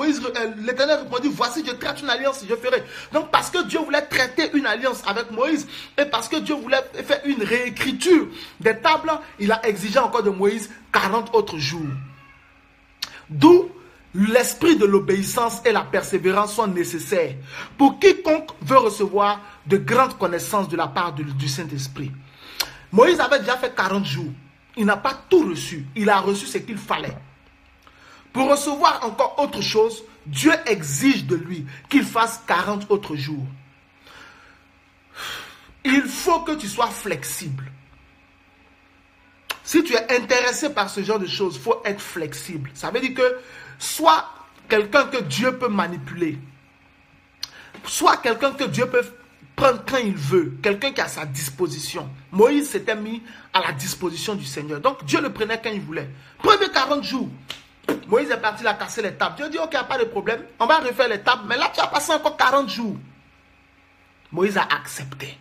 l'Éternel répondit, voici, je traite une alliance, je ferai. Donc, parce que Dieu voulait traiter une alliance avec Moïse, et parce que Dieu voulait faire une réécriture des tables, il a exigé encore de Moïse 40 autres jours. D'où l'esprit de l'obéissance et la persévérance sont nécessaires pour quiconque veut recevoir de grandes connaissances de la part du Saint-Esprit. Moïse avait déjà fait 40 jours. Il n'a pas tout reçu. Il a reçu ce qu'il fallait. Pour recevoir encore autre chose, Dieu exige de lui qu'il fasse 40 autres jours. Il faut que tu sois flexible. Si tu es intéressé par ce genre de choses, il faut être flexible. Ça veut dire que soit quelqu'un que Dieu peut manipuler, soit quelqu'un que Dieu peut prendre quand il veut, quelqu'un qui est à sa disposition. Moïse s'était mis à la disposition du Seigneur. Donc Dieu le prenait quand il voulait. Premier 40 jours, Moïse est parti, il a cassé les tables. Dieu dit, ok, il n'y a pas de problème, on va refaire les tables, mais là tu as passé encore 40 jours. Moïse a accepté.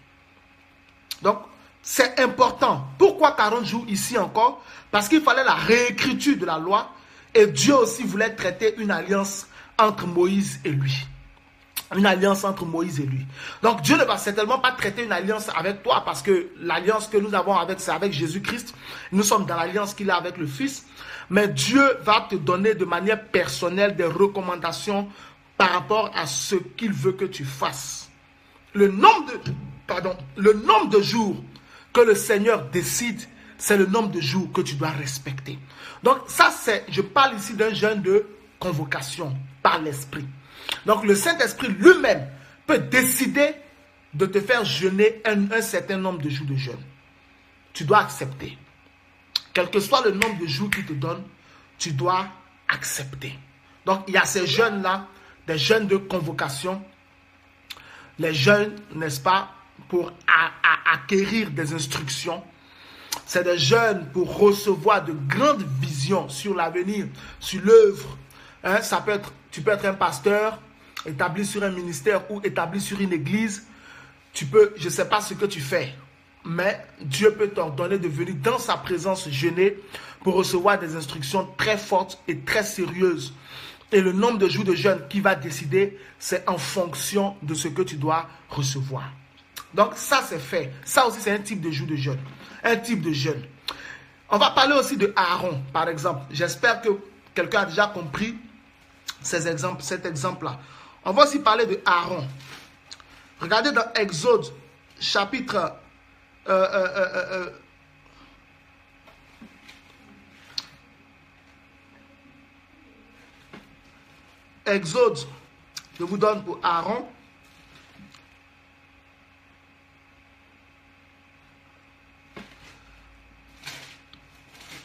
Donc, c'est important. Pourquoi 40 jours ici encore? Parce qu'il fallait la réécriture de la loi. Et Dieu aussi voulait traiter une alliance entre Moïse et lui. Une alliance entre Moïse et lui. Donc Dieu ne va certainement pas traiter une alliance avec toi, parce que l'alliance que nous avons c'est avec Jésus-Christ. Nous sommes dans l'alliance qu'il a avec le Fils. Mais Dieu va te donner de manière personnelle des recommandations par rapport à ce qu'il veut que tu fasses. Le nombre de jours que le Seigneur décide, c'est le nombre de jours que tu dois respecter. Donc ça, je parle ici d'un jeûne de convocation par l'Esprit. Donc le Saint-Esprit lui-même peut décider de te faire jeûner un certain nombre de jours de jeûne. Tu dois accepter. Quel que soit le nombre de jours qu'il te donne, tu dois accepter. Donc il y a ces jeûnes-là, des jeûnes de convocation. Les jeûnes, n'est-ce pas, pour acquérir des instructions. C'est des jeûnes pour recevoir de grandes visions sur l'avenir, sur l'œuvre. Tu peux être un pasteur, établi sur un ministère ou établi sur une église. Je ne sais pas ce que tu fais, mais Dieu peut t'ordonner de venir dans sa présence jeûner pour recevoir des instructions très fortes et très sérieuses. Et le nombre de jours de jeûne qui va décider, c'est en fonction de ce que tu dois recevoir. Donc ça c'est fait. Ça aussi c'est un type de jour de jeûne. Un type de jeûne. On va parler aussi de Aaron, par exemple. J'espère que quelqu'un a déjà compris cet exemple-là. On va aussi parler de Aaron. Regardez dans Exode, chapitre Exode, je vous donne pour Aaron.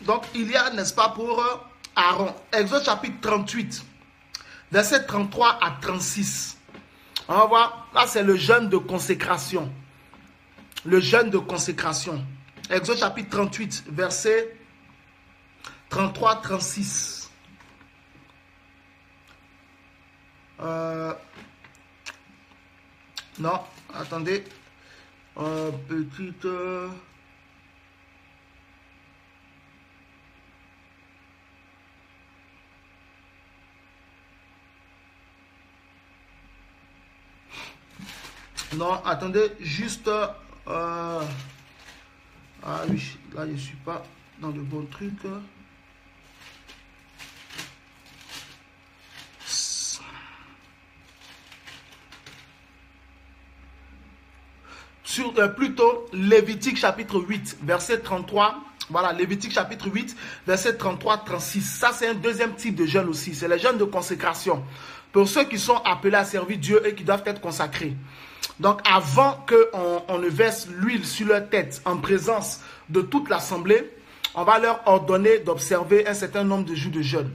Donc, il y a, n'est-ce pas, pour Aaron. Exode chapitre 38, verset 33 à 36. On va voir, là c'est le jeûne de consécration. Le jeûne de consécration. Exode chapitre 38, verset 33-36. Non, attendez. Petite... Non, attendez, juste... Ah oui, là je ne suis pas dans le bon truc. Sur, plutôt Lévitique chapitre 8, verset 33. Voilà, Lévitique chapitre 8, verset 33-36. Ça, c'est un deuxième type de jeûne aussi. C'est le jeûne de consécration. Pour ceux qui sont appelés à servir Dieu et qui doivent être consacrés. Donc, avant qu'on ne verse l'huile sur leur tête en présence de toute l'assemblée, on va leur ordonner d'observer un certain nombre de jours de jeûne.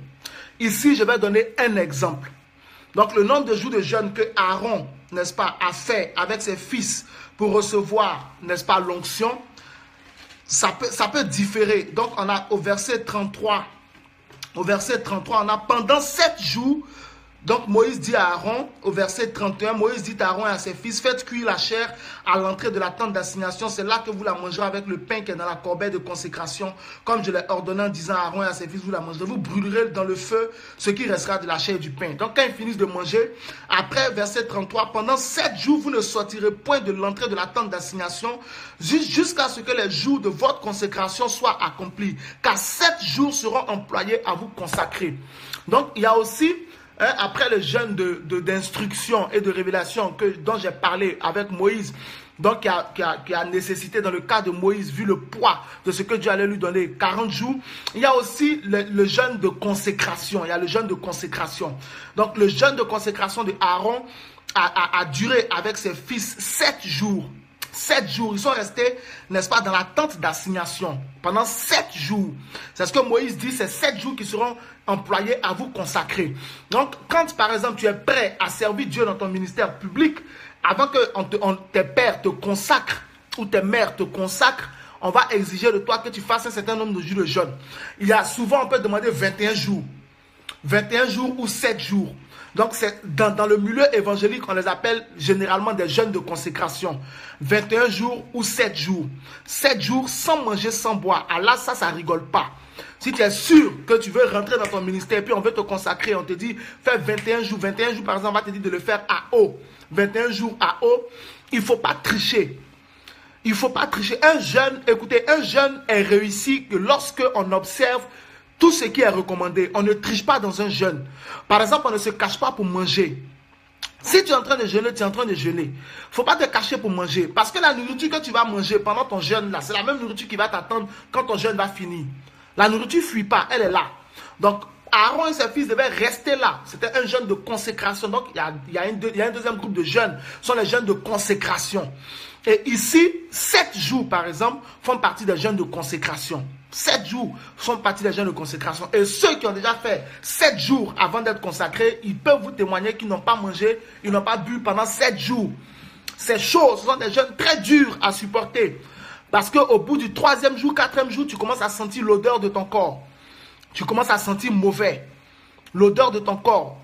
Ici, je vais donner un exemple. Donc, le nombre de jours de jeûne que Aaron, n'est-ce pas, a fait avec ses fils pour recevoir, n'est-ce pas, l'onction, ça peut différer. Donc, on a au verset 33, on a pendant 7 jours. Donc Moïse dit à Aaron, au verset 31, Moïse dit à Aaron et à ses fils, faites cuire la chair à l'entrée de la tente d'assignation, c'est là que vous la mangerez avec le pain qui est dans la corbeille de consécration, comme je l'ai ordonné en disant à Aaron et à ses fils, vous la mangerez, vous brûlerez dans le feu ce qui restera de la chair et du pain. Donc quand ils finissent de manger, après verset 33, pendant 7 jours, vous ne sortirez point de l'entrée de la tente d'assignation, jusqu'à ce que les jours de votre consécration soient accomplis, car 7 jours seront employés à vous consacrer. Donc il y a aussi... après le jeûne d'instruction et de révélation dont j'ai parlé avec Moïse, donc qui a nécessité dans le cas de Moïse, vu le poids de ce que Dieu allait lui donner, 40 jours, il y a aussi le jeûne de consécration. Il y a le jeûne de consécration. Donc le jeûne de consécration de Aaron a duré avec ses fils 7 jours. 7 jours, ils sont restés, n'est-ce pas, dans la tente d'assignation pendant 7 jours. C'est ce que Moïse dit, c'est 7 jours qui seront employés à vous consacrer. Donc, quand par exemple tu es prêt à servir Dieu dans ton ministère public, avant que tes pères te consacrent ou tes mères te consacrent, on va exiger de toi que tu fasses un certain nombre de jours de jeûne. Il y a souvent, on peut demander 21 jours. 21 jours ou 7 jours. Donc, c'est dans le milieu évangélique, on les appelle généralement des jeûnes de consécration. 21 jours ou 7 jours. 7 jours sans manger, sans boire. Ah là, ça rigole pas. Si tu es sûr que tu veux rentrer dans ton ministère, puis on veut te consacrer, on te dit, fais 21 jours. 21 jours, par exemple, on va te dire de le faire à eau. 21 jours à eau, il ne faut pas tricher. Il ne faut pas tricher. Un jeûne, écoutez, un jeûne est réussi que lorsque on observe tout ce qui est recommandé. On ne triche pas dans un jeûne. Par exemple, on ne se cache pas pour manger. Si tu es en train de jeûner, tu es en train de jeûner. Il ne faut pas te cacher pour manger. Parce que la nourriture que tu vas manger pendant ton jeûne, là, c'est la même nourriture qui va t'attendre quand ton jeûne va finir. La nourriture ne fuit pas, elle est là. Donc, Aaron et ses fils devaient rester là. C'était un jeûne de consécration. Donc, il y a un deuxième groupe de jeûnes. Ce sont les jeûnes de consécration. Et ici, 7 jours, par exemple, font partie des jeûnes de consécration. 7 jours font partie des jeûnes de consécration. Et ceux qui ont déjà fait 7 jours avant d'être consacrés, ils peuvent vous témoigner qu'ils n'ont pas mangé, ils n'ont pas bu pendant 7 jours. Ces choses, ce sont des jeûnes très durs à supporter. Parce qu'au bout du 3e jour, 4e jour, tu commences à sentir l'odeur de ton corps. Tu commences à sentir mauvais. L'odeur de ton corps.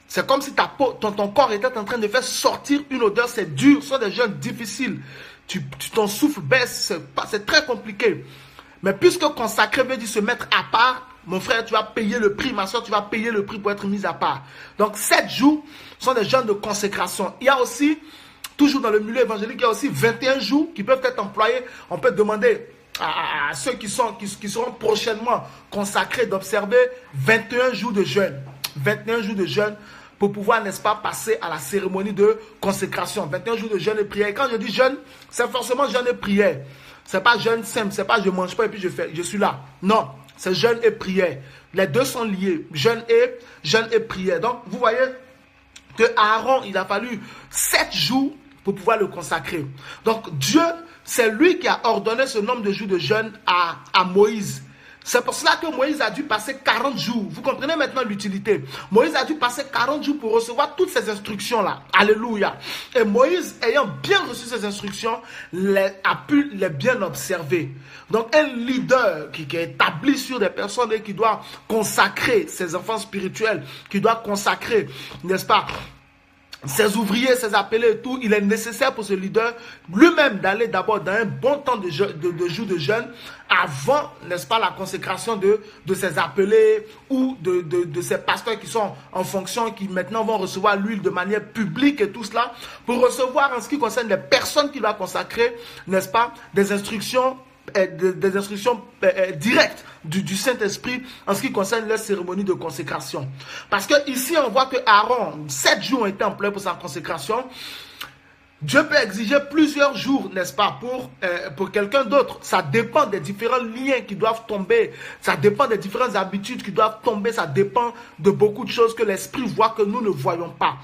C'est comme si ton corps était en train de faire sortir une odeur. C'est dur, ce sont des jeûnes difficiles. Ton souffle baisse, c'est très compliqué. Mais puisque consacrer veut dire se mettre à part, mon frère, tu vas payer le prix, ma soeur, tu vas payer le prix pour être mis à part. Donc 7 jours sont des jeûnes de consécration. Il y a aussi Toujours dans le milieu évangélique, il y a aussi 21 jours qui peuvent être employés. On peut demander à ceux qui seront prochainement consacrés d'observer 21 jours de jeûne. 21 jours de jeûne pour pouvoir, n'est-ce pas, passer à la cérémonie de consécration. 21 jours de jeûne et prière. Et quand je dis jeûne, c'est forcément jeûne et prière. C'est pas jeûne simple, c'est pas je mange pas et puis je suis là. Non, c'est jeûne et prière. Les deux sont liés, jeûne et prière. Donc, vous voyez que Aaron, il a fallu 7 jours pour pouvoir le consacrer. Donc, Dieu, c'est lui qui a ordonné ce nombre de jours de jeûne à Moïse. C'est pour cela que Moïse a dû passer 40 jours. Vous comprenez maintenant l'utilité. Moïse a dû passer 40 jours pour recevoir toutes ces instructions-là. Alléluia. Et Moïse, ayant bien reçu ces instructions, a pu les bien observer. Donc un leader qui est établi sur des personnes et qui doit consacrer ses enfants spirituels, qui doit consacrer, n'est-ce pas, ses ouvriers, ses appelés et tout, il est nécessaire pour ce leader lui-même d'aller d'abord dans un bon temps de jours de jeûne avant, n'est-ce pas, la consécration de ses appelés ou de ses pasteurs qui sont en fonction, qui maintenant vont recevoir l'huile de manière publique et tout cela, pour recevoir en ce qui concerne les personnes qu'il va consacrer, n'est-ce pas, des instructions directes du Saint-Esprit en ce qui concerne leur cérémonie de consécration. Parce que ici on voit que Aaron, 7 jours ont été employés pour sa consécration. Dieu peut exiger plusieurs jours, n'est-ce pas, pour quelqu'un d'autre. Ça dépend des différents liens qui doivent tomber. Ça dépend des différentes habitudes qui doivent tomber. Ça dépend de beaucoup de choses que l'Esprit voit que nous ne voyons pas.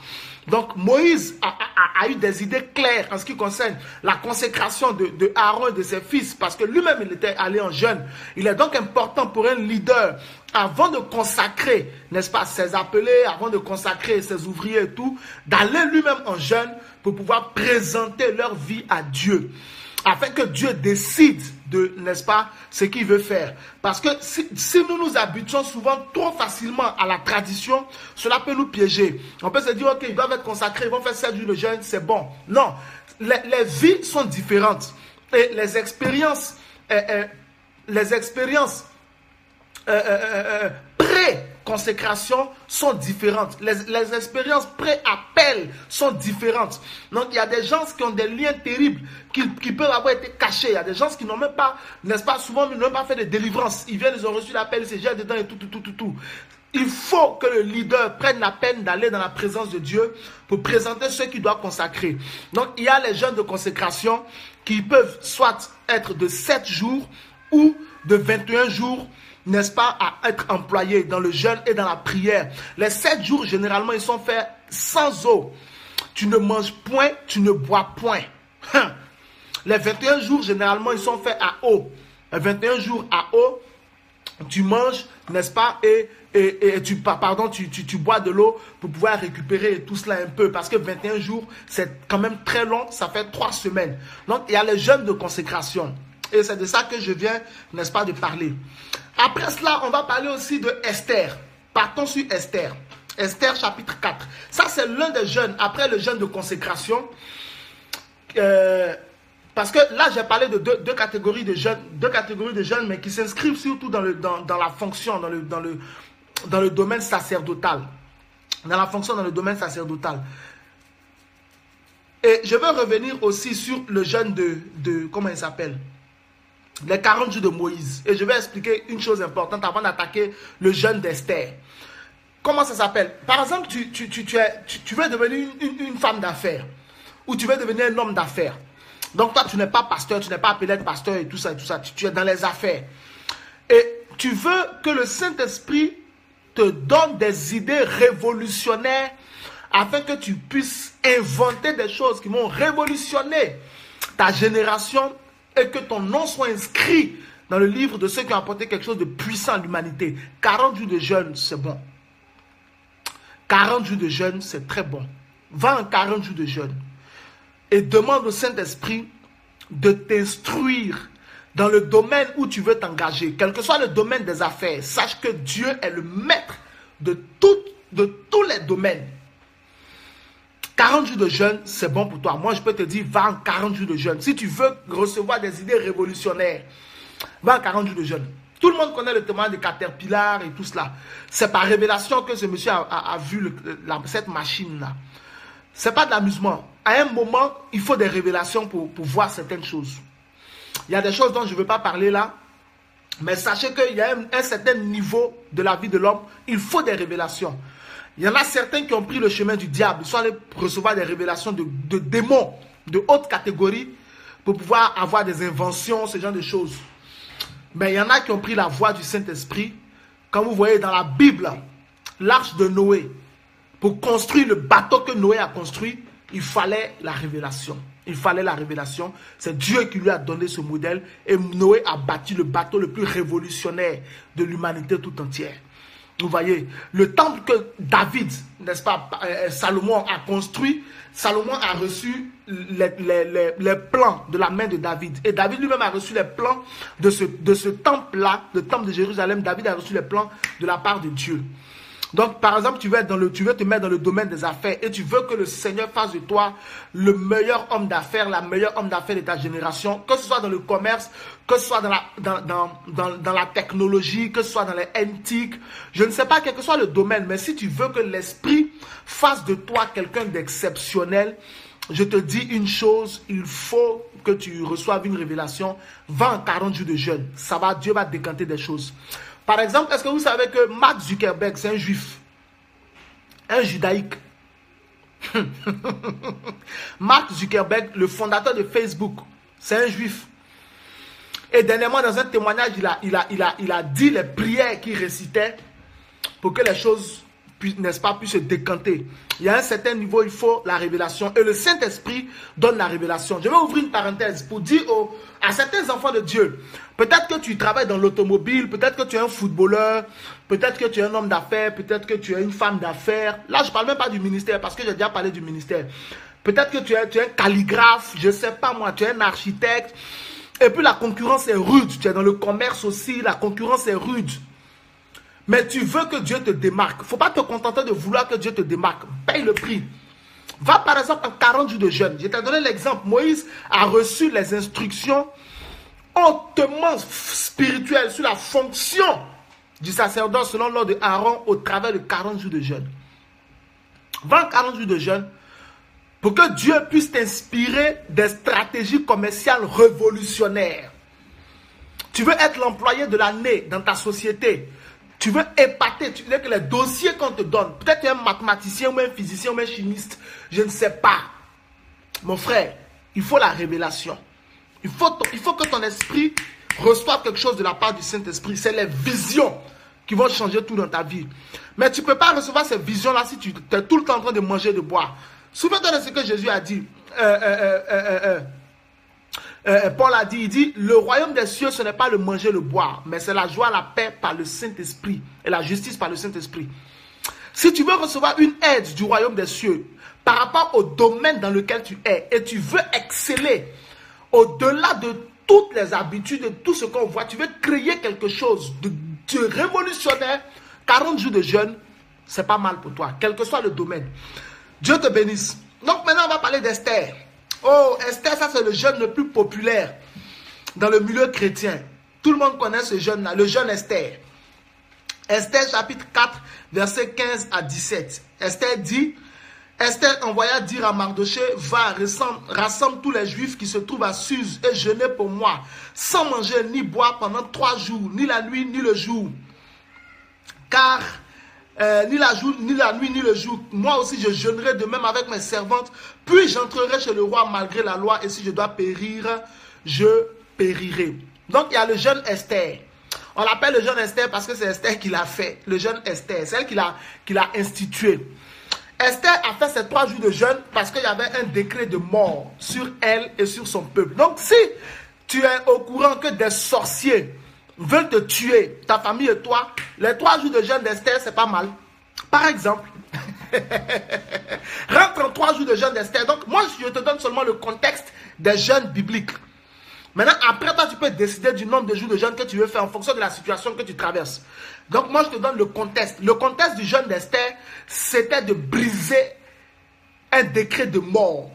Donc Moïse a eu des idées claires en ce qui concerne la consécration de Aaron et de ses fils, parce que lui-même il était allé en jeûne. Il est donc important pour un leader, avant de consacrer, n'est-ce pas, ses appelés, avant de consacrer ses ouvriers et tout, d'aller lui-même en jeûne pour pouvoir présenter leur vie à Dieu, afin que Dieu décide de, n'est-ce pas, ce qu'il veut faire. Parce que si nous nous habituons souvent trop facilement à la tradition, cela peut nous piéger. On peut se dire, ok, ils doivent être consacrés, ils vont faire 7 jours de jeûne, c'est bon. Non, les vies sont différentes. Et les expériences pré-consécration sont différentes. Les expériences pré-appel sont différentes. Donc, il y a des gens qui ont des liens terribles qui peuvent avoir été cachés. Il y a des gens qui n'ont même pas, n'est-ce pas, souvent, ils n'ont même pas fait de délivrance. Ils viennent, ils ont reçu l'appel, ils se jettent dedans et tout. Il faut que le leader prenne la peine d'aller dans la présence de Dieu pour présenter ceux qu'il doit consacrer. Donc, il y a les jeûnes de consécration qui peuvent soit être de 7 jours ou de 21 jours, n'est-ce pas, à être employés dans le jeûne et dans la prière. Les 7 jours, généralement, ils sont faits sans eau. Tu ne manges point, tu ne bois point. Les 21 jours, généralement, ils sont faits à eau. Les 21 jours à eau, tu manges, n'est-ce pas, et tu bois de l'eau pour pouvoir récupérer tout cela un peu. Parce que 21 jours, c'est quand même très long, ça fait 3 semaines. Donc, il y a les jeûnes de consécration. Et c'est de ça que je viens, n'est-ce pas, de parler. Après cela, on va parler aussi de Esther. Partons sur Esther. Esther chapitre 4. Ça, c'est l'un des jeûnes, après le jeûne de consécration. Parce que là, j'ai parlé de deux catégories de jeûnes, mais qui s'inscrivent surtout dans la fonction, dans le domaine sacerdotal. Dans la fonction dans le domaine sacerdotal. Et je vais revenir aussi sur le jeûne de comment il s'appelle, les 40 jours de Moïse. Et je vais expliquer une chose importante avant d'attaquer le jeûne d'Esther. Comment ça s'appelle? Par exemple, tu veux devenir une femme d'affaires. Ou tu veux devenir un homme d'affaires. Donc toi, tu n'es pas pasteur, tu n'es pas appelé être pasteur et tout ça. Tu es dans les affaires. Et tu veux que le Saint-Esprit te donne des idées révolutionnaires afin que tu puisses inventer des choses qui vont révolutionner ta génération et que ton nom soit inscrit dans le livre de ceux qui ont apporté quelque chose de puissant à l'humanité. 40 jours de jeûne, c'est bon. 40 jours de jeûne, c'est très bon. Va en 40 jours de jeûne et demande au Saint-Esprit de t'instruire dans le domaine où tu veux t'engager. Quel que soit le domaine des affaires, sache que Dieu est le maître de tous les domaines. 40 jours de jeûne, c'est bon pour toi. Moi, je peux te dire, va en 40 jours de jeûne. Si tu veux recevoir des idées révolutionnaires, va en 40 jours de jeûne. Tout le monde connaît le témoignage de Caterpillar et tout cela. C'est par révélation que ce monsieur a vu cette machine-là. Ce n'est pas de l'amusement. à un moment, il faut des révélations pour voir certaines choses. Il y a des choses dont je ne veux pas parler là, mais sachez qu'il y a un certain niveau de la vie de l'homme, il faut des révélations. Il y en a certains qui ont pris le chemin du diable, ils sont allés recevoir des révélations de démons de haute catégorie pour pouvoir avoir des inventions, ce genre de choses. Mais il y en a qui ont pris la voie du Saint-Esprit. Quand vous voyez dans la Bible, l'arche de Noé, pour construire le bateau que Noé a construit, il fallait la révélation. Il fallait la révélation. C'est Dieu qui lui a donné ce modèle. Et Noé a bâti le bateau le plus révolutionnaire de l'humanité tout entière. Vous voyez, le temple que David, n'est-ce pas, Salomon a construit, Salomon a reçu les plans de la main de David. Et David lui-même a reçu les plans de ce temple-là, le temple de Jérusalem. David a reçu les plans de la part de Dieu. Donc, par exemple, tu veux te mettre dans le domaine des affaires et tu veux que le Seigneur fasse de toi le meilleur homme d'affaires, la meilleure homme d'affaires de ta génération, que ce soit dans le commerce, que ce soit dans la technologie, que ce soit dans les antiques, je ne sais pas, quel que soit le domaine, mais si tu veux que l'Esprit fasse de toi quelqu'un d'exceptionnel, je te dis une chose, il faut que tu reçoives une révélation, va en 40 jours de jeûne, Dieu va décanter des choses. Par exemple, est-ce que vous savez que Mark Zuckerberg, c'est un juif, un judaïque? Mark Zuckerberg, le fondateur de Facebook, c'est un juif. Et dernièrement, dans un témoignage, il a dit les prières qu'il récitait pour que les choses, n'est-ce pas, puissent se décanter. Il y a un certain niveau, il faut la révélation. Et le Saint-Esprit donne la révélation. Je vais ouvrir une parenthèse pour dire à certains enfants de Dieu, peut-être que tu travailles dans l'automobile, peut-être que tu es un footballeur, peut-être que tu es un homme d'affaires, peut-être que tu es une femme d'affaires. Là, je ne parle même pas du ministère parce que j'ai déjà parlé du ministère. Peut-être que tu es un calligraphe, je ne sais pas moi, tu es un architecte. Et puis la concurrence est rude. Tu es dans le commerce aussi, la concurrence est rude. Mais tu veux que Dieu te démarque. Il ne faut pas te contenter de vouloir que Dieu te démarque. Paye le prix. Va par exemple en 40 jours de jeûne. Je t'ai donné l'exemple. Moïse a reçu les instructions hautement spirituelles sur la fonction du sacerdoce selon l'ordre de Aaron au travers de 40 jours de jeûne. Va en 40 jours de jeûne pour que Dieu puisse t'inspirer des stratégies commerciales révolutionnaires. Tu veux être l'employé de l'année dans ta société. Tu veux épater, tu veux que les dossiers qu'on te donne, peut-être tu es un mathématicien ou un physicien ou un chimiste, je ne sais pas. Mon frère, il faut la révélation. Il faut que ton esprit reçoive quelque chose de la part du Saint-Esprit. C'est les visions qui vont changer tout dans ta vie. Mais tu ne peux pas recevoir ces visions-là si tu es tout le temps en train de manger, de boire. Souviens-toi de ce que Jésus a dit. Paul a dit, il dit, le royaume des cieux, ce n'est pas le manger, le boire, mais c'est la joie, la paix par le Saint-Esprit et la justice par le Saint-Esprit. Si tu veux recevoir une aide du royaume des cieux par rapport au domaine dans lequel tu es et tu veux exceller au-delà de toutes les habitudes, de tout ce qu'on voit, tu veux créer quelque chose de révolutionnaire, 40 jours de jeûne, c'est pas mal pour toi, quel que soit le domaine. Dieu te bénisse. Donc maintenant, on va parler d'Esther. Oh, Esther, ça c'est le jeûne le plus populaire dans le milieu chrétien. Tout le monde connaît ce jeûne-là, le jeûne Esther. Esther chapitre 4, versets 15 à 17. Esther dit, Esther envoya dire à Mardoché, va, rassemble tous les Juifs qui se trouvent à Suse et jeûnez pour moi, sans manger ni boire pendant 3 jours, ni la nuit ni le jour. Car ni la nuit ni le jour, moi aussi je jeûnerai de même avec mes servantes, puis j'entrerai chez le roi malgré la loi, et si je dois périr, je périrai. Donc il y a le jeûne Esther. On l'appelle le jeûne Esther parce que c'est Esther qui l'a fait. Le jeûne Esther, c'est elle qui l'a institué. Esther a fait ces 3 jours de jeûne parce qu'il y avait un décret de mort sur elle et sur son peuple. Donc si tu es au courant que des sorciers veulent te tuer, ta famille et toi, les 3 jours de jeûne d'Esther, c'est pas mal. Par exemple, rentre en 3 jours de jeûne d'Esther. Donc, moi, je te donne seulement le contexte des jeûnes bibliques. Maintenant, après, toi, tu peux décider du nombre de jours de jeûne que tu veux faire en fonction de la situation que tu traverses. Donc, moi, je te donne le contexte. Le contexte du jeûne d'Esther, c'était de briser un décret de mort.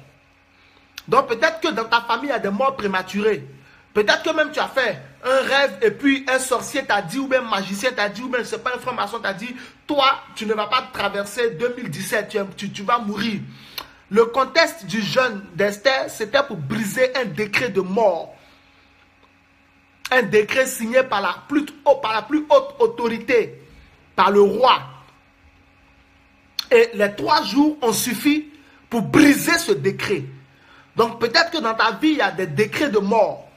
Donc, peut-être que dans ta famille, il y a des morts prématurées. Peut-être que même tu as fait un rêve et puis un sorcier t'a dit, ou même un magicien t'a dit, ou même je ne sais pas, un franc-maçon t'a dit, toi, tu ne vas pas traverser 2017, tu vas mourir. Le contexte du jeûne d'Esther, c'était pour briser un décret de mort. Un décret signé par la plus haute autorité, par le roi. Et les 3 jours ont suffi pour briser ce décret. Donc peut-être que dans ta vie, il y a des décrets de mort.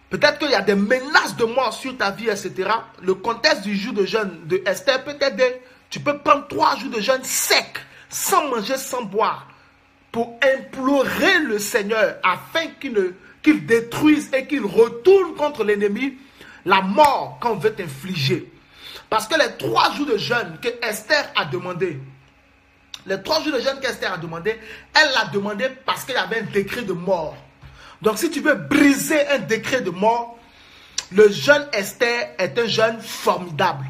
Peut-être qu'il y a des menaces de mort sur ta vie, etc. Le contexte du jour de jeûne de Esther peut t'aider. Tu peux prendre 3 jours de jeûne sec, sans manger, sans boire, pour implorer le Seigneur afin qu'il détruise et qu'il retourne contre l'ennemi la mort qu'on veut t'infliger. Parce que les 3 jours de jeûne que Esther a demandé, les 3 jours de jeûne qu'Esther a demandé, elle l'a demandé parce qu'il y avait un décret de mort. Donc si tu veux briser un décret de mort, le jeûne Esther est un jeûne formidable.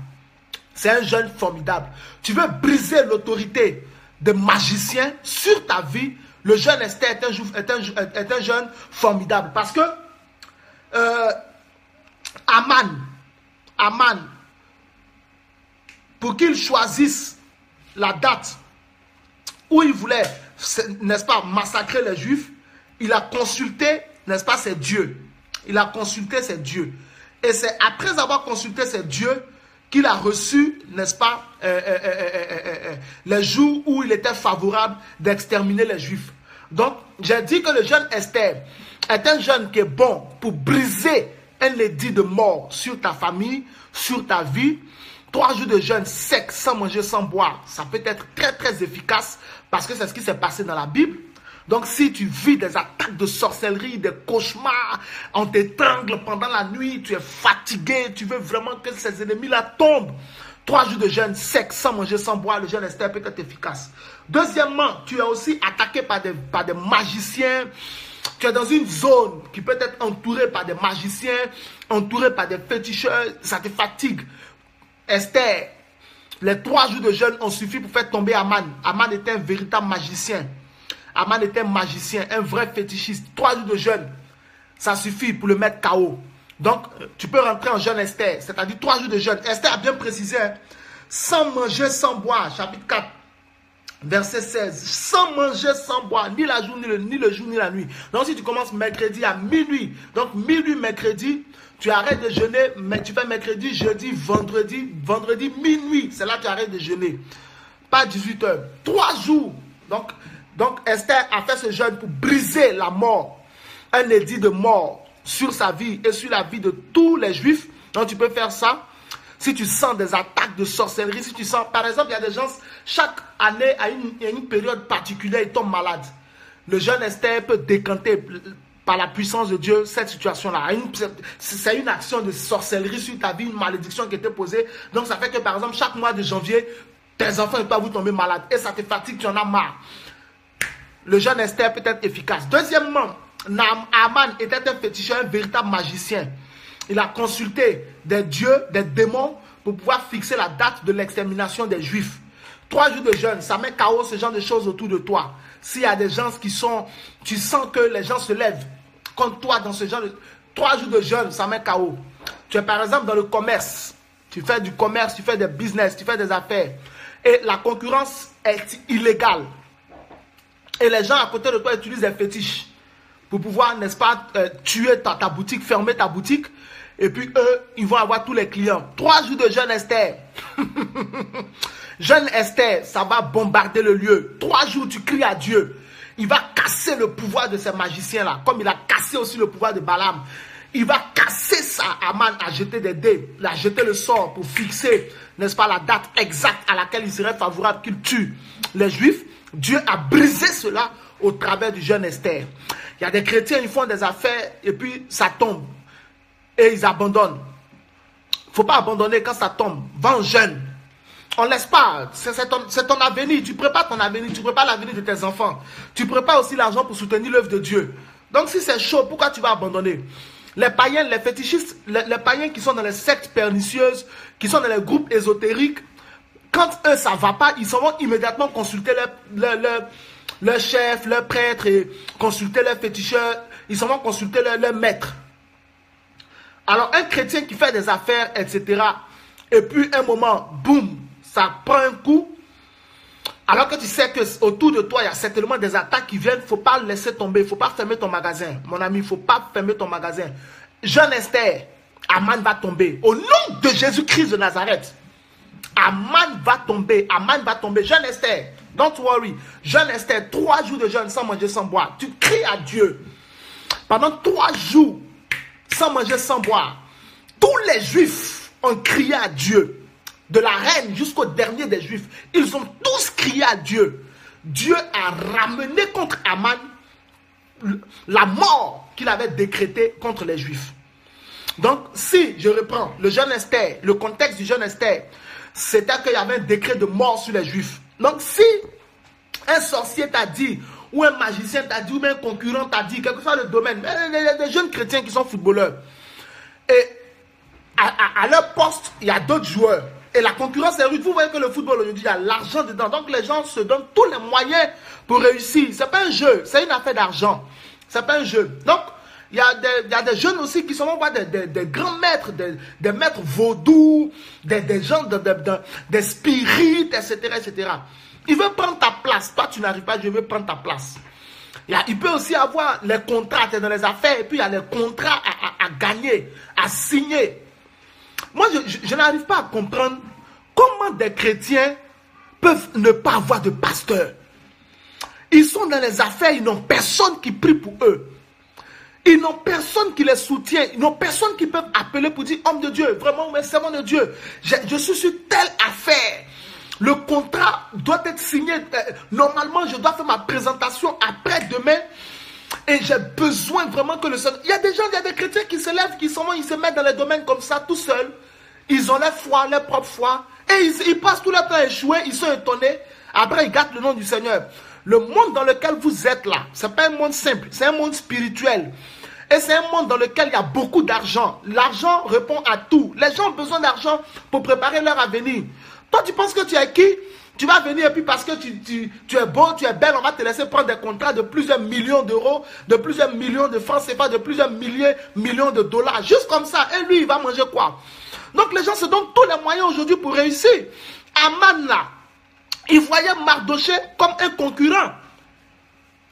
C'est un jeûne formidable. Tu veux briser l'autorité des magiciens sur ta vie, le jeûne Esther est un jeûne formidable. Parce que Aman, pour qu'il choisisse la date où il voulait, n'est-ce pas, massacrer les Juifs, il a consulté, n'est-ce pas, ses dieux. Il a consulté ses dieux. Et c'est après avoir consulté ses dieux qu'il a reçu, n'est-ce pas, les jours où il était favorable d'exterminer les Juifs. Donc, j'ai dit que le jeûne Esther est un jeûne qui est bon pour briser un édit de mort sur ta famille, sur ta vie. 3 jours de jeûne sec, sans manger, sans boire, ça peut être très très efficace parce que c'est ce qui s'est passé dans la Bible. Donc si tu vis des attaques de sorcellerie, des cauchemars, on t'étrangle pendant la nuit, tu es fatigué, tu veux vraiment que ces ennemis-là tombent, 3 jours de jeûne sec, sans manger, sans boire, le jeûne Esther peut être efficace. Deuxièmement, tu es aussi attaqué par des magiciens. Tu es dans une zone qui peut être entourée par des magiciens, entourée par des féticheurs, ça te fatigue. Esther, les 3 jours de jeûne ont suffi pour faire tomber Aman. Aman était un véritable magicien. Aman était un magicien, un vrai fétichiste. 3 jours de jeûne, ça suffit pour le mettre KO. Donc, tu peux rentrer en jeûne Esther, c'est-à-dire 3 jours de jeûne. Esther a bien précisé, hein, sans manger, sans boire, chapitre 4, verset 16. Sans manger, sans boire, ni la jour, ni le jour, ni la nuit. Donc, si tu commences mercredi à minuit, donc minuit, mercredi, tu arrêtes de jeûner, mais tu fais mercredi, jeudi, vendredi, minuit. C'est là que tu arrêtes de jeûner. Pas 18 heures. 3 jours. Donc Esther a fait ce jeûne pour briser la mort. Un édit de mort sur sa vie et sur la vie de tous les Juifs. Donc tu peux faire ça. Si tu sens des attaques de sorcellerie, si tu sens, par exemple, il y a des gens, chaque année, à une période particulière, ils tombent malades. Le jeûne Esther peut décanter par la puissance de Dieu cette situation-là. C'est une action de sorcellerie sur ta vie, une malédiction qui était posée. Donc ça fait que par exemple, chaque mois de janvier, tes enfants ne peuvent vous tomber malades. Et ça te fatigue, tu en as marre. Le jeûne Esther peut être efficace. Deuxièmement, Aman était un féticheur, un véritable magicien. Il a consulté des dieux, des démons pour pouvoir fixer la date de l'extermination des Juifs. 3 jours de jeûne, ça met KO ce genre de choses autour de toi. S'il y a des gens qui sont, tu sens que les gens se lèvent contre toi dans ce genre de 3 jours de jeûne, ça met KO. Tu es par exemple dans le commerce, tu fais du commerce, tu fais des business, tu fais des affaires et la concurrence est illégale. Et les gens à côté de toi utilisent des fétiches pour pouvoir, n'est-ce pas, tuer ta boutique, fermer ta boutique. Et puis eux, ils vont avoir tous les clients. 3 jours de jeûne Esther. Jeûne Esther, ça va bombarder le lieu. 3 jours, tu cries à Dieu. Il va casser le pouvoir de ces magiciens-là. Comme il a cassé aussi le pouvoir de Balaam. Il va casser ça. Aman a jeté des dés. Il a jeté le sort pour fixer, n'est-ce pas, la date exacte à laquelle il serait favorable qu'il tue les Juifs. Dieu a brisé cela au travers du jeûne Esther. Il y a des chrétiens, ils font des affaires et puis ça tombe. Et ils abandonnent. Il ne faut pas abandonner quand ça tombe. Va en jeûne. On ne laisse pas. C'est ton avenir. Tu prépares ton avenir. Tu prépares l'avenir de tes enfants. Tu prépares aussi l'argent pour soutenir l'œuvre de Dieu. Donc si c'est chaud, pourquoi tu vas abandonner? Les païens, les fétichistes, les païens qui sont dans les sectes pernicieuses, qui sont dans les groupes ésotériques, quand eux, ça ne va pas, ils s'en vont immédiatement consulter leur chef, leur prêtre, et consulter leur féticheur. Ils s'en vont consulter leur maître. Alors, un chrétien qui fait des affaires, etc., et puis un moment, boum, ça prend un coup. Alors que tu sais que autour de toi, il y a certainement des attaques qui viennent. Il ne faut pas laisser tomber. Il ne faut pas fermer ton magasin. Mon ami, il ne faut pas fermer ton magasin. Jeune Esther, Aman va tomber. Au nom de Jésus-Christ de Nazareth. Aman va tomber. Aman va tomber. Jeune Esther, don't worry. Jeune Esther, 3 jours de jeûne sans manger, sans boire. Tu cries à Dieu. Pendant 3 jours, sans manger, sans boire. Tous les Juifs ont crié à Dieu. De la reine jusqu'au dernier des Juifs. Ils ont tous crié à Dieu. Dieu a ramené contre Aman la mort qu'il avait décrétée contre les Juifs. Donc, si je reprends le jeune Esther, le contexte du jeune Esther, c'était qu'il y avait un décret de mort sur les Juifs. Donc, si un sorcier t'a dit, ou un magicien t'a dit, ou un concurrent t'a dit, quel que soit le domaine, il y a des jeunes chrétiens qui sont footballeurs. Et à leur poste, il y a d'autres joueurs. Et la concurrence est rude. Vous voyez que le football aujourd'hui, il y a l'argent dedans. Donc les gens se donnent tous les moyens pour réussir. Ce n'est pas un jeu, c'est une affaire d'argent. Ce n'est pas un jeu. Donc, il y a des jeunes aussi qui sont des grands maîtres, des maîtres vaudous, des gens, des spirites, etc., etc. Il veut prendre ta place. Toi, tu n'arrives pas, je veux prendre ta place. Il peut aussi avoir les contrats, tu es dans les affaires, et puis il y a les contrats à gagner, à signer. Moi, je n'arrive pas à comprendre comment des chrétiens peuvent ne pas avoir de pasteur. Ils sont dans les affaires, ils n'ont personne qui prie pour eux. Ils n'ont personne qui les soutient. Ils n'ont personne qui peut appeler pour dire, homme de Dieu, vraiment, mais servant de Dieu, je suis sur telle affaire. Le contrat doit être signé. Normalement, je dois faire ma présentation après-demain. Et j'ai besoin vraiment que le Seigneur... Il y a des gens, il y a des chrétiens qui se lèvent, ils se mettent dans les domaines comme ça, tout seuls. Ils ont leur foi, leur propre foi. Et ils passent tout leur temps à échouer, ils sont étonnés. Après, ils gâtent le nom du Seigneur. Le monde dans lequel vous êtes là, ce n'est pas un monde simple, c'est un monde spirituel. Et c'est un monde dans lequel il y a beaucoup d'argent. L'argent répond à tout. Les gens ont besoin d'argent pour préparer leur avenir. Toi, tu penses que tu es qui? Tu vas venir et puis parce que tu es beau, tu es belle, on va te laisser prendre des contrats de plusieurs millions d'euros, de plusieurs millions de francs CFA, de plusieurs millions de dollars. Juste comme ça. Et lui, il va manger quoi? Donc les gens se donnent tous les moyens aujourd'hui pour réussir. Aman là, il voyait Mardoché comme un concurrent.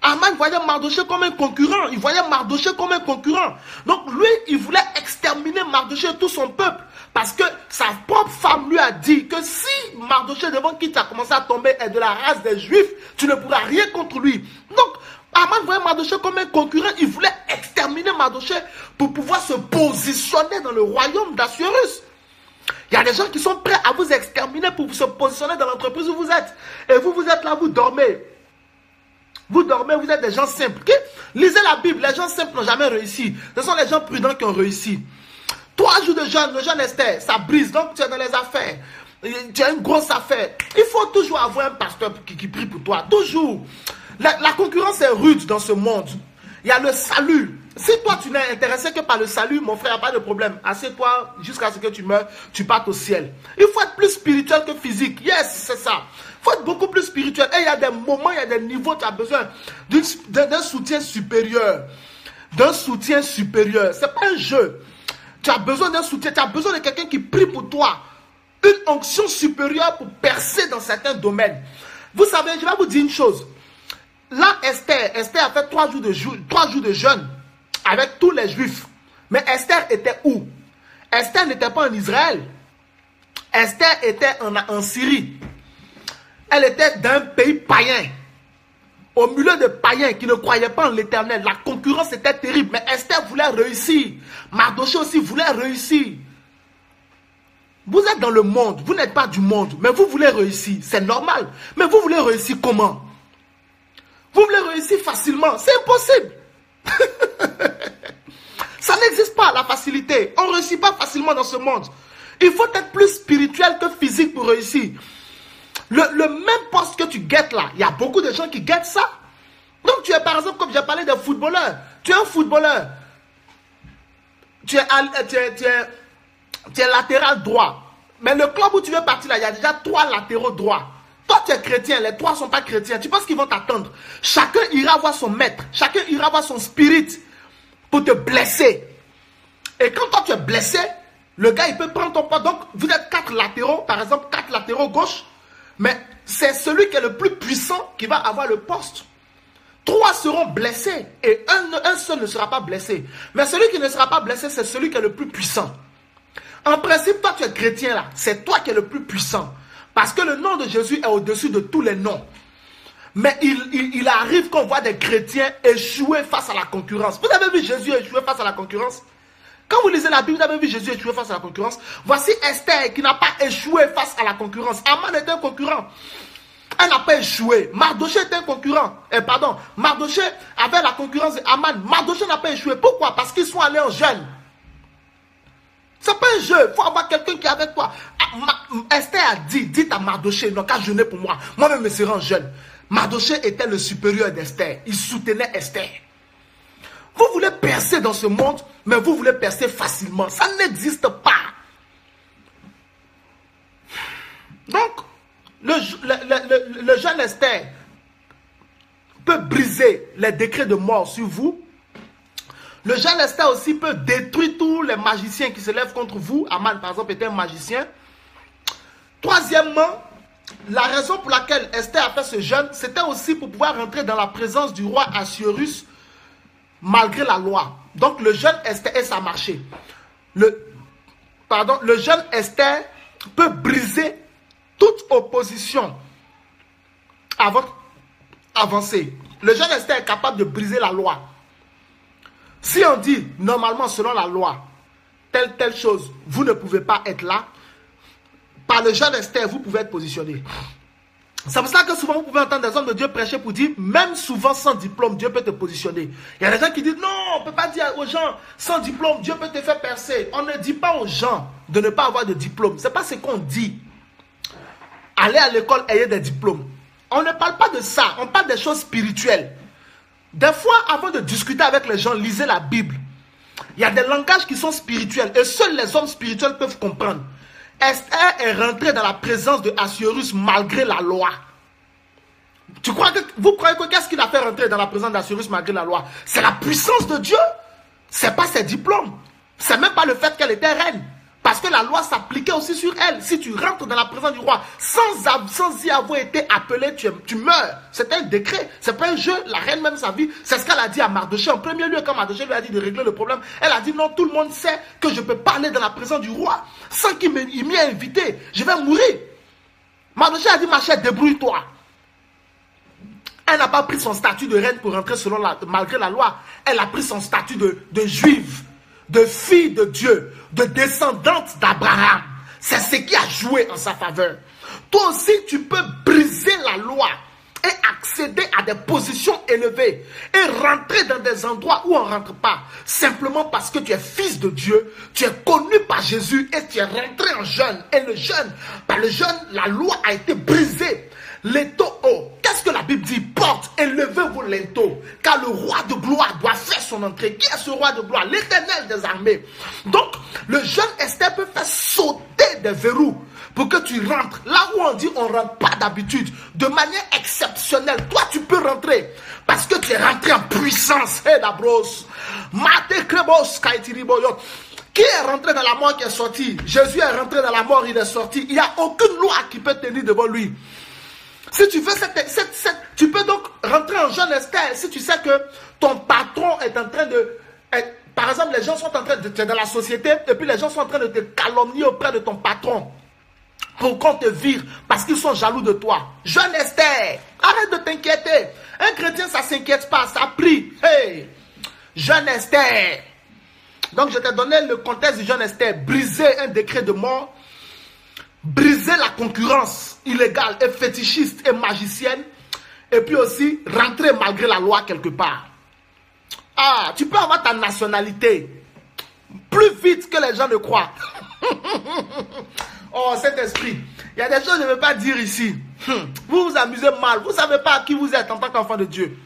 Aman voyait Mardoché comme un concurrent. Il voyait Mardoché comme un concurrent. Donc lui, il voulait exterminer Mardoché et tout son peuple. Parce que sa propre femme lui a dit que si Mardoché devant qui tu as commencé à tomber est de la race des Juifs, tu ne pourras rien contre lui. Donc, Aman voyait Mardoché comme un concurrent. Il voulait exterminer Mardoché pour pouvoir se positionner dans le royaume d'Assuérus. Il y a des gens qui sont prêts à vous exterminer pour se positionner dans l'entreprise où vous êtes. Et vous êtes là, vous dormez. Vous dormez, vous êtes des gens simples. Okay? Lisez la Bible, les gens simples n'ont jamais réussi. Ce sont les gens prudents qui ont réussi. 3 jours de jeûne, le jeûne Esther, ça brise. Donc tu es dans les affaires. Tu as une grosse affaire. Il faut toujours avoir un pasteur qui prie pour toi. Toujours. La concurrence est rude dans ce monde. Il y a le salut. Si toi tu n'es intéressé que par le salut, mon frère, il n'y a pas de problème. Assieds-toi jusqu'à ce que tu meurs, tu partes au ciel. Il faut être plus spirituel que physique. Yes, c'est ça. Il faut être beaucoup plus spirituel. Et il y a des moments, il y a des niveaux, tu as besoin d'un soutien supérieur. D'un soutien supérieur. Ce n'est pas un jeu. Tu as besoin d'un soutien. Tu as besoin de quelqu'un qui prie pour toi. Une onction supérieure pour percer dans certains domaines. Vous savez, je vais vous dire une chose. Là, Esther a fait 3 jours de jeûne avec tous les Juifs. Mais Esther était où? Esther n'était pas en Israël. Esther était en Syrie. Elle était d'un pays païen. Au milieu de païens qui ne croyaient pas en l'Éternel. La concurrence était terrible. Mais Esther voulait réussir. Mardoché aussi voulait réussir. Vous êtes dans le monde. Vous n'êtes pas du monde. Mais vous voulez réussir. C'est normal. Mais vous voulez réussir comment? Vous voulez réussir facilement. C'est impossible. Ça n'existe pas, la facilité. On ne réussit pas facilement dans ce monde. Il faut être plus spirituel que physique pour réussir. Le même poste que tu guettes là, il y a beaucoup de gens qui guettent ça. Donc tu es par exemple, comme j'ai parlé des footballeurs. Tu es un footballeur. Tu es latéral droit. Mais le club où tu veux partir là, il y a déjà 3 latéraux droits. Toi, tu es chrétien, les 3 ne sont pas chrétiens. Tu penses qu'ils vont t'attendre? Chacun ira voir son maître. Chacun ira voir son spirit pour te blesser. Et quand toi, tu es blessé, le gars, il peut prendre ton poids. Donc, vous êtes 4 latéraux, par exemple, 4 latéraux gauche. Mais c'est celui qui est le plus puissant qui va avoir le poste. 3 seront blessés et un seul ne sera pas blessé. Mais celui qui ne sera pas blessé, c'est celui qui est le plus puissant. En principe, toi tu es chrétien là, c'est toi qui es le plus puissant. Parce que le nom de Jésus est au-dessus de tous les noms. Mais il arrive qu'on voit des chrétiens échouer face à la concurrence. Vous avez vu Jésus échouer face à la concurrence? Quand vous lisez la Bible, vous avez vu Jésus échouer face à la concurrence. Voici Esther qui n'a pas échoué face à la concurrence. Aman était un concurrent. Elle n'a pas échoué. Mardoché était un concurrent. Mardoché avait la concurrence de Aman. Mardoché n'a pas échoué. Pourquoi? Parce qu'ils sont allés en jeûne. C'est pas un jeu. Il faut avoir quelqu'un qui est avec toi. Esther a dit, dites à Mardoché, non, qu'à jeûner pour moi. Moi-même, je serai en jeûne. Mardoché était le supérieur d'Esther. Il soutenait Esther. Vous voulez percer dans ce monde, mais vous voulez percer facilement. Ça n'existe pas. Donc, le jeune Esther peut briser les décrets de mort sur vous. Le jeune Esther aussi peut détruire tous les magiciens qui se lèvent contre vous. Aman, par exemple, était un magicien. Troisièmement, la raison pour laquelle Esther a fait ce jeûne, c'était aussi pour pouvoir rentrer dans la présence du roi Assuérus malgré la loi. Donc le jeune Esther, et ça a marché. Le jeune Esther peut briser toute opposition à votre avancée. Le jeune Esther est capable de briser la loi. Si on dit, normalement, selon la loi, telle chose, vous ne pouvez pas être là, par le jeune Esther, vous pouvez être positionné. C'est pour ça que souvent, vous pouvez entendre des hommes de Dieu prêcher pour dire, même souvent sans diplôme, Dieu peut te positionner. Il y a des gens qui disent, non, on ne peut pas dire aux gens, sans diplôme, Dieu peut te faire percer. On ne dit pas aux gens de ne pas avoir de diplôme. Ce n'est pas ce qu'on dit. Allez à l'école, ayez des diplômes. On ne parle pas de ça, on parle des choses spirituelles. Des fois, avant de discuter avec les gens, lisez la Bible. Il y a des langages qui sont spirituels et seuls les hommes spirituels peuvent comprendre. Esther est rentrée dans la présence de Assuérus malgré la loi. Vous croyez que qu'est-ce qu'il a fait rentrer dans la présence d'Assuérus malgré la loi? C'est la puissance de Dieu. Ce n'est pas ses diplômes. Ce n'est même pas le fait qu'elle était reine. Parce que la loi s'appliquait aussi sur elle. Si tu rentres dans la présence du roi sans y avoir été appelé, tu meurs. C'est un décret. Ce n'est pas un jeu. La reine même sa vie. C'est ce qu'elle a dit à Mardoché. En premier lieu, quand Mardoché lui a dit de régler le problème, elle a dit non, tout le monde sait que je peux parler dans la présence du roi sans qu'il m'y ait invité. Je vais mourir. Mardoché a dit, ma chère, débrouille-toi. Elle n'a pas pris son statut de reine pour rentrer malgré la loi. Elle a pris son statut de juive, de fille de Dieu, de descendante d'Abraham. C'est ce qui a joué en sa faveur. Toi aussi, tu peux briser la loi et accéder à des positions élevées et rentrer dans des endroits où on ne rentre pas. Simplement parce que tu es fils de Dieu, tu es connu par Jésus et tu es rentré en jeûne. Et le jeûne, par le jeûne, la loi a été brisée. L'étau haut. Qu'est-ce que la Bible dit? Porte, élevez vos linteaux, car le roi de gloire doit faire son entrée. Qui est ce roi de gloire? L'Éternel des armées. Donc, le jeune Esther peut faire sauter des verrous pour que tu rentres. Là où on dit on ne rentre pas d'habitude, de manière exceptionnelle, toi tu peux rentrer parce que tu es rentré en puissance. Hey, Dabros. Qui est rentré dans la mort qui est sorti? Jésus est rentré dans la mort, il est sorti. Il n'y a aucune loi qui peut tenir devant lui. Si tu veux tu peux donc rentrer en jeune Esther. Si tu sais que ton patron est en train de... par exemple, les gens sont en train de... Tu es dans la société et puis les gens sont en train de te calomnier auprès de ton patron pour qu'on te vire parce qu'ils sont jaloux de toi. Jeune Esther, arrête de t'inquiéter. Un chrétien, ça ne s'inquiète pas, ça prie. Hey, jeune Esther. Donc, je t'ai donné le contexte du jeune Esther. Briser un décret de mort. Briser la concurrence illégale et fétichiste et magicienne. Et puis aussi, rentrer malgré la loi quelque part. Ah, tu peux avoir ta nationalité plus vite que les gens ne croient. Oh, cet esprit. Il y a des choses que je ne veux pas dire ici. Vous vous amusez mal. Vous ne savez pas qui vous êtes en tant qu'enfant de Dieu.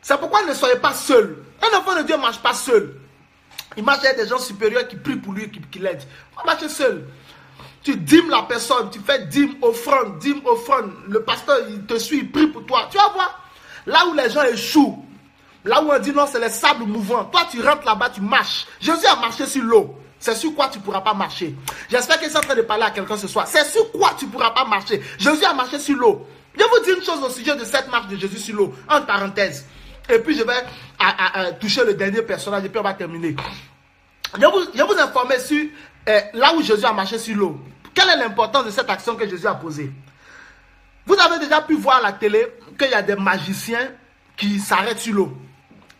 C'est pourquoi ne soyez pas seul. Un enfant de Dieu ne marche pas seul. Il marche avec des gens supérieurs qui prient pour lui, qui l'aident. Il faut marcher seul. Tu dîmes la personne, tu fais dîme, offrande. Le pasteur, il te suit, il prie pour toi. Tu vas voir. Là où les gens échouent, là où on dit non, c'est les sables mouvants. Toi, tu rentres là-bas, tu marches. Jésus a marché sur l'eau. C'est sur quoi tu ne pourras pas marcher. J'espère qu'il est en train de parler à quelqu'un ce soir. C'est sur quoi tu ne pourras pas marcher. Jésus a marché sur l'eau. Je vais vous dire une chose au sujet de cette marche de Jésus sur l'eau, en parenthèse. Et puis je vais toucher le dernier personnage et puis on va terminer. Je vais vous informer sur là où Jésus a marché sur l'eau. Quelle est l'importance de cette action que Jésus a posée? Vous avez déjà pu voir à la télé qu'il y a des magiciens qui s'arrêtent sur l'eau.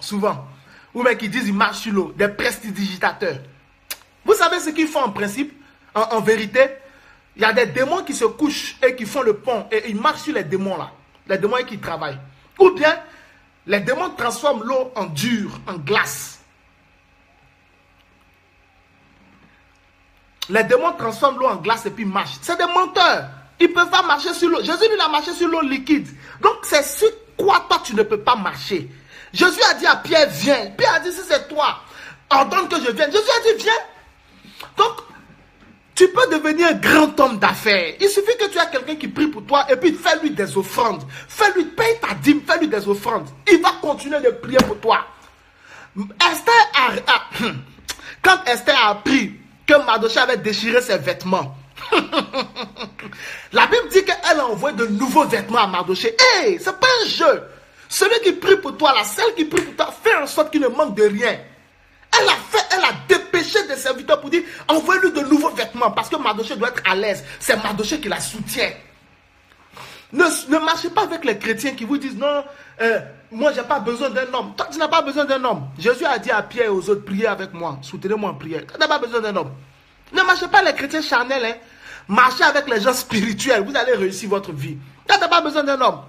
Souvent. Ou bien qui disent qu'ils marchent sur l'eau. Des prestidigitateurs. Vous savez ce qu'ils font en principe? En vérité, il y a des démons qui se couchent et qui font le pont. Et ils marchent sur les démons là. Les démons qui travaillent. Ou bien, les démons transforment l'eau en dur, en glace. Les démons transforment l'eau en glace et puis marchent. C'est des menteurs. Ils ne peuvent pas marcher sur l'eau. Jésus, lui, a marché sur l'eau liquide. Donc, c'est sur quoi toi, tu ne peux pas marcher. Jésus a dit à Pierre, viens. Pierre a dit, si c'est toi, ordonne que je vienne. Jésus a dit, viens. Donc, tu peux devenir un grand homme d'affaires. Il suffit que tu aies quelqu'un qui prie pour toi et puis fais-lui des offrandes. Fais-lui, paye ta dîme, fais-lui des offrandes. Il va continuer de prier pour toi. Quand Esther a appris que Mardochée avait déchiré ses vêtements, la Bible dit qu'elle a envoyé de nouveaux vêtements à Mardochée. Hey, c'est pas un jeu. Celui qui prie pour toi, celle qui prie pour toi, fait en sorte qu'il ne manque de rien. Elle a dépêché des serviteurs pour dire, envoyez-lui de nouveaux vêtements, parce que Mardochée doit être à l'aise. C'est Mardochée qui la soutient. Ne marchez pas avec les chrétiens qui vous disent, non, moi j'ai pas besoin d'un homme. Toi tu n'as pas besoin d'un homme. Jésus a dit à Pierre et aux autres, priez avec moi, soutenez-moi en prière. Tu n'as pas besoin d'un homme. Ne marchez pas les chrétiens charnels, hein. Marchez avec les gens spirituels, vous allez réussir votre vie. Tu n'as pas besoin d'un homme.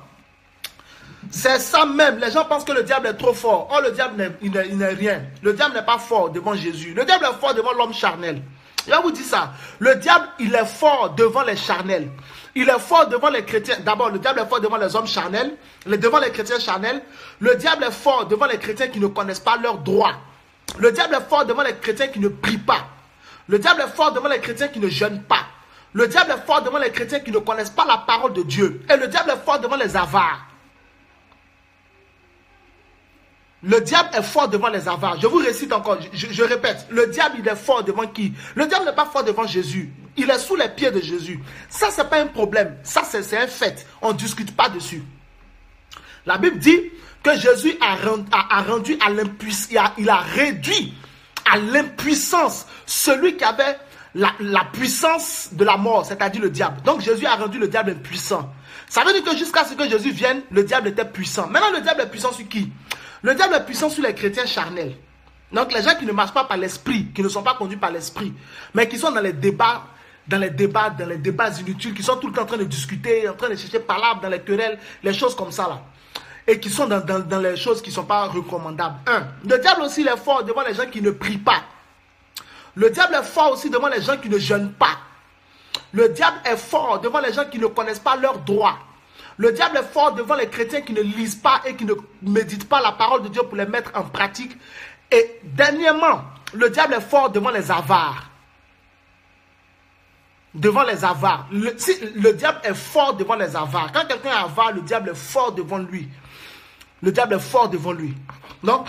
C'est ça même. Les gens pensent que le diable est trop fort. Oh, le diable, il n'est rien. Le diable n'est pas fort devant Jésus. Le diable est fort devant l'homme charnel. Je vais vous dire ça. Le diable, il est fort devant les charnels. Il est fort devant les chrétiens. D'abord, le diable est fort devant les hommes charnels. Devant les chrétiens charnels. Le diable est fort devant les chrétiens qui ne connaissent pas leurs droits. Le diable est fort devant les chrétiens qui ne prient pas. Le diable est fort devant les chrétiens qui ne jeûnent pas. Le diable est fort devant les chrétiens qui ne connaissent pas la parole de Dieu. Et le diable est fort devant les avares. Le diable est fort devant les avares. Je vous récite encore, je répète. Le diable, il est fort devant qui? Le diable n'est pas fort devant Jésus. Il est sous les pieds de Jésus. Ça, ce n'est pas un problème. Ça, c'est un fait. On ne discute pas dessus. La Bible dit que Jésus a rendu à l'impuissance, il a réduit à l'impuissance celui qui avait la puissance de la mort, c'est-à-dire le diable. Donc, Jésus a rendu le diable impuissant. Ça veut dire que jusqu'à ce que Jésus vienne, le diable était puissant. Maintenant, le diable est puissant sur qui? Le diable est puissant sur les chrétiens charnels. Donc les gens qui ne marchent pas par l'esprit, qui ne sont pas conduits par l'esprit, mais qui sont dans les débats inutiles, qui sont tout le temps en train de discuter, en train de chercher palabres dans les querelles, les choses comme ça là. Et qui sont dans les choses qui ne sont pas recommandables. Le diable aussi il est fort devant les gens qui ne prient pas. Le diable est fort aussi devant les gens qui ne jeûnent pas. Le diable est fort devant les gens qui ne connaissent pas leurs droits. Le diable est fort devant les chrétiens qui ne lisent pas et qui ne méditent pas la parole de Dieu pour les mettre en pratique. Et dernièrement, le diable est fort devant les avares. Devant les avares. Le diable est fort devant les avares. Quand quelqu'un est avare, le diable est fort devant lui. Le diable est fort devant lui. Donc,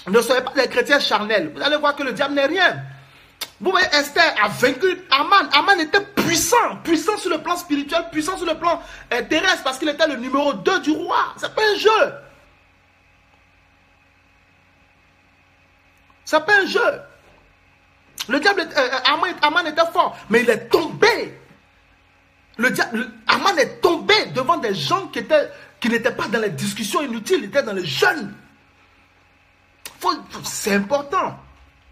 ne soyez pas des chrétiens charnels. Vous allez voir que le diable n'est rien. Vous voyez, Esther a vaincu Aman. Aman était puissant. Puissant sur le plan spirituel, puissant sur le plan terrestre, parce qu'il était le numéro 2 du roi. C'est pas un jeu. C'est pas un jeu. Le diable, Aman était fort, mais il est tombé. Aman est tombé devant des gens qui n'étaient pas dans les discussions inutiles, ils étaient dans le jeûne. C'est important.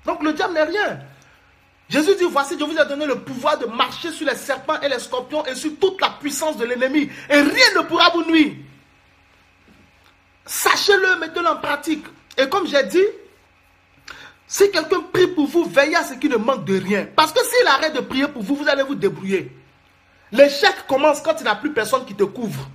Donc le diable n'est rien. Jésus dit, voici, je vous ai donné le pouvoir de marcher sur les serpents et les scorpions et sur toute la puissance de l'ennemi. Et rien ne pourra vous nuire. Sachez-le, mettez-le en pratique. Et comme j'ai dit, si quelqu'un prie pour vous, veillez à ce qu'il ne manque de rien. Parce que s'il arrête de prier pour vous, vous allez vous débrouiller. L'échec commence quand il n'y a plus personne qui te couvre.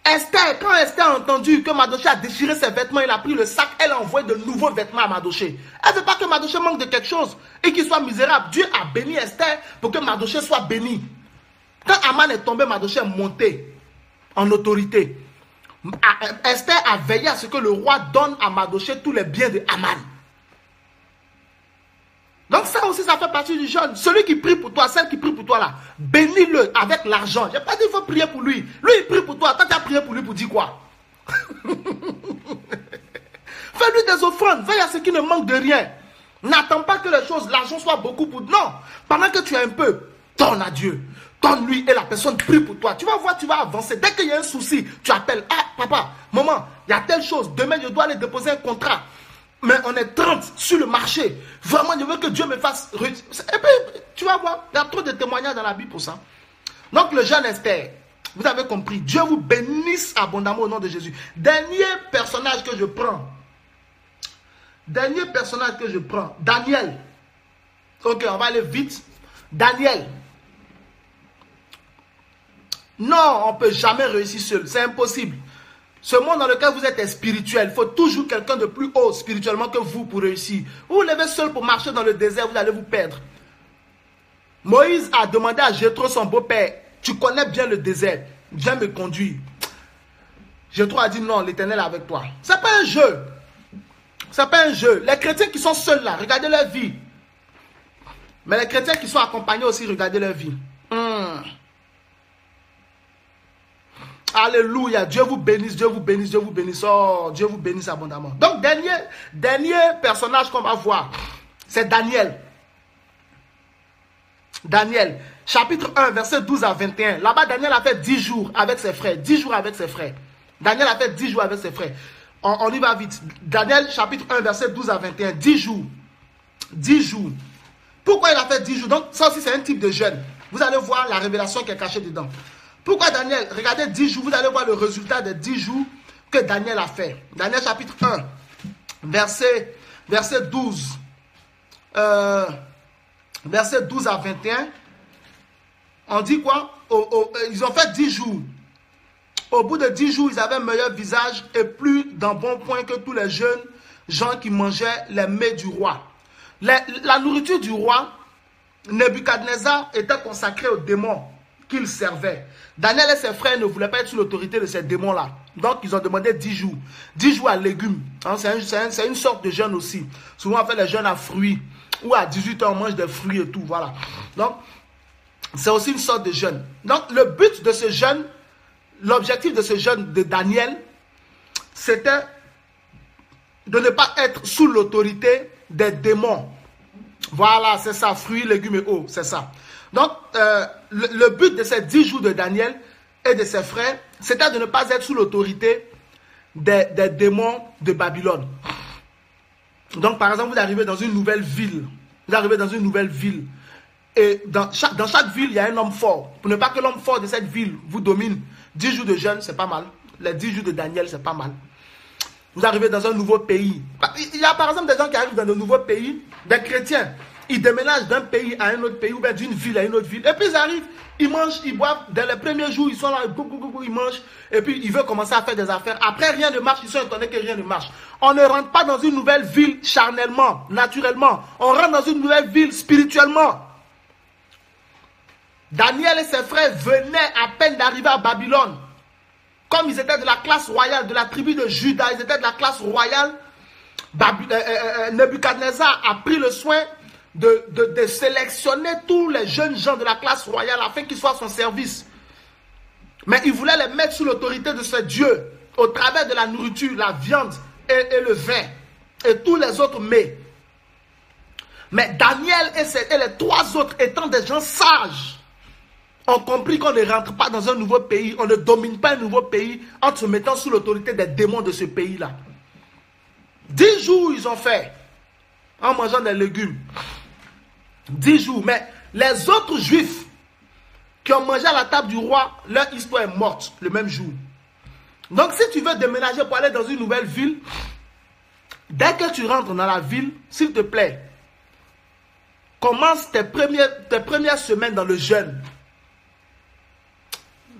Esther, quand Esther a entendu que Mardochée a déchiré ses vêtements, il a pris le sac, elle a envoyé de nouveaux vêtements à Mardochée. Elle ne veut pas que Mardochée manque de quelque chose et qu'il soit misérable. Dieu a béni Esther pour que Mardochée soit béni. Quand Aman est tombé, Mardochée est monté en autorité. Esther a veillé à ce que le roi donne à Mardochée tous les biens de Aman. aussi, ça fait partie du jeûne. Celui qui prie pour toi, celle qui prie pour toi là, bénis-le avec l'argent. Je n'ai pas dit qu'il faut prier pour lui. Lui, il prie pour toi. Toi, tu as prié pour lui pour dire quoi? Fais-lui des offrandes. Veille à ce qu'il ne manque de rien. N'attends pas que les choses, l'argent soit beaucoup pour... Non. Pendant que tu as un peu, donne à Dieu. Donne-lui et la personne prie pour toi. Tu vas voir, tu vas avancer. Dès qu'il y a un souci, tu appelles. Ah, papa, maman, il y a telle chose. Demain, je dois aller déposer un contrat. Mais on est 30 sur le marché. Vraiment, je veux que Dieu me fasse... Et puis, tu vas voir, il y a trop de témoignages dans la Bible pour ça. Donc, le jeune Esther, vous avez compris. Dieu vous bénisse abondamment au nom de Jésus. Dernier personnage que je prends. Daniel. Ok, on va aller vite. Daniel. Non, on ne peut jamais réussir seul. C'est impossible. Ce monde dans lequel vous êtes est spirituel. Il faut toujours quelqu'un de plus haut spirituellement que vous pour réussir. Vous vous levez seul pour marcher dans le désert, vous allez vous perdre. Moïse a demandé à Jéthro, son beau-père, tu connais bien le désert, viens me conduire. Jéthro a dit non, l'Éternel est avec toi. Ce n'est pas un jeu. Ce n'est pas un jeu. Les chrétiens qui sont seuls là, regardez leur vie. Mais les chrétiens qui sont accompagnés aussi, regardez leur vie. Alléluia, Dieu vous bénisse, Dieu vous bénisse, Dieu vous bénisse. Oh, Dieu vous bénisse abondamment. Donc, dernier personnage qu'on va voir, c'est Daniel. Daniel, chapitre 1, verset 12 à 21. Là-bas, Daniel a fait 10 jours avec ses frères. 10 jours avec ses frères. Daniel a fait 10 jours avec ses frères. On y va vite. Daniel, chapitre 1, verset 12 à 21. 10 jours. 10 jours. Pourquoi il a fait 10 jours? Donc, ça aussi, c'est un type de jeûne. Vous allez voir la révélation qui est cachée dedans. Pourquoi Daniel? Regardez 10 jours, vous allez voir le résultat des 10 jours que Daniel a fait. Daniel chapitre 1, verset 12. Verset 12 à 21. On dit quoi? Ils ont fait 10 jours. Au bout de 10 jours, ils avaient un meilleur visage et plus d'un bon point que tous les jeunes gens qui mangeaient les mets du roi. La nourriture du roi, Nebuchadnezzar, était consacrée aux démons qu'il servait. Daniel et ses frères ne voulaient pas être sous l'autorité de ces démons-là. Donc, ils ont demandé 10 jours. 10 jours à légumes. Hein, c'est une sorte de jeûne aussi. Souvent, on fait les jeûnes à fruits. Ou à 18 h, on mange des fruits et tout. Voilà. Donc, c'est aussi une sorte de jeûne. Donc, le but de ce jeûne, l'objectif de ce jeûne de Daniel, c'était de ne pas être sous l'autorité des démons. Voilà, c'est ça. Fruits, légumes et eau. C'est ça. Donc, le but de ces 10 jours de Daniel et de ses frères, c'était de ne pas être sous l'autorité des démons de Babylone. Donc, par exemple, vous arrivez dans une nouvelle ville. Vous arrivez dans une nouvelle ville. Et dans chaque ville, il y a un homme fort. Pour ne pas que l'homme fort de cette ville vous domine, 10 jours de jeûne, c'est pas mal. Les 10 jours de Daniel, c'est pas mal. Vous arrivez dans un nouveau pays. Il y a par exemple des gens qui arrivent dans de nouveaux pays, des chrétiens. Ils déménagent d'un pays à un autre pays ou bien d'une ville à une autre ville. Et puis ils arrivent, ils mangent, ils boivent. Dans les premiers jours, ils sont là, ils mangent. Et puis ils veulent commencer à faire des affaires. Après, rien ne marche. Ils sont étonnés que rien ne marche. On ne rentre pas dans une nouvelle ville charnellement, naturellement. On rentre dans une nouvelle ville spirituellement. Daniel et ses frères venaient à peine d'arriver à Babylone. Comme ils étaient de la classe royale, de la tribu de Juda, ils étaient de la classe royale. Nebuchadnezzar a pris le soin de sélectionner tous les jeunes gens de la classe royale afin qu'ils soient à son service. Mais il voulait les mettre sous l'autorité de ce Dieu au travers de la nourriture, la viande et le vin et tous les autres mets. Mais Daniel et les 3 autres étant des gens sages ont compris qu'on ne rentre pas dans un nouveau pays, on ne domine pas un nouveau pays en se mettant sous l'autorité des démons de ce pays-là. 10 jours ils ont fait en mangeant des légumes. 10 jours. Mais les autres juifs qui ont mangé à la table du roi, leur histoire est morte le même jour. Donc si tu veux déménager pour aller dans une nouvelle ville, dès que tu rentres dans la ville, s'il te plaît, commence tes premières semaines dans le jeûne.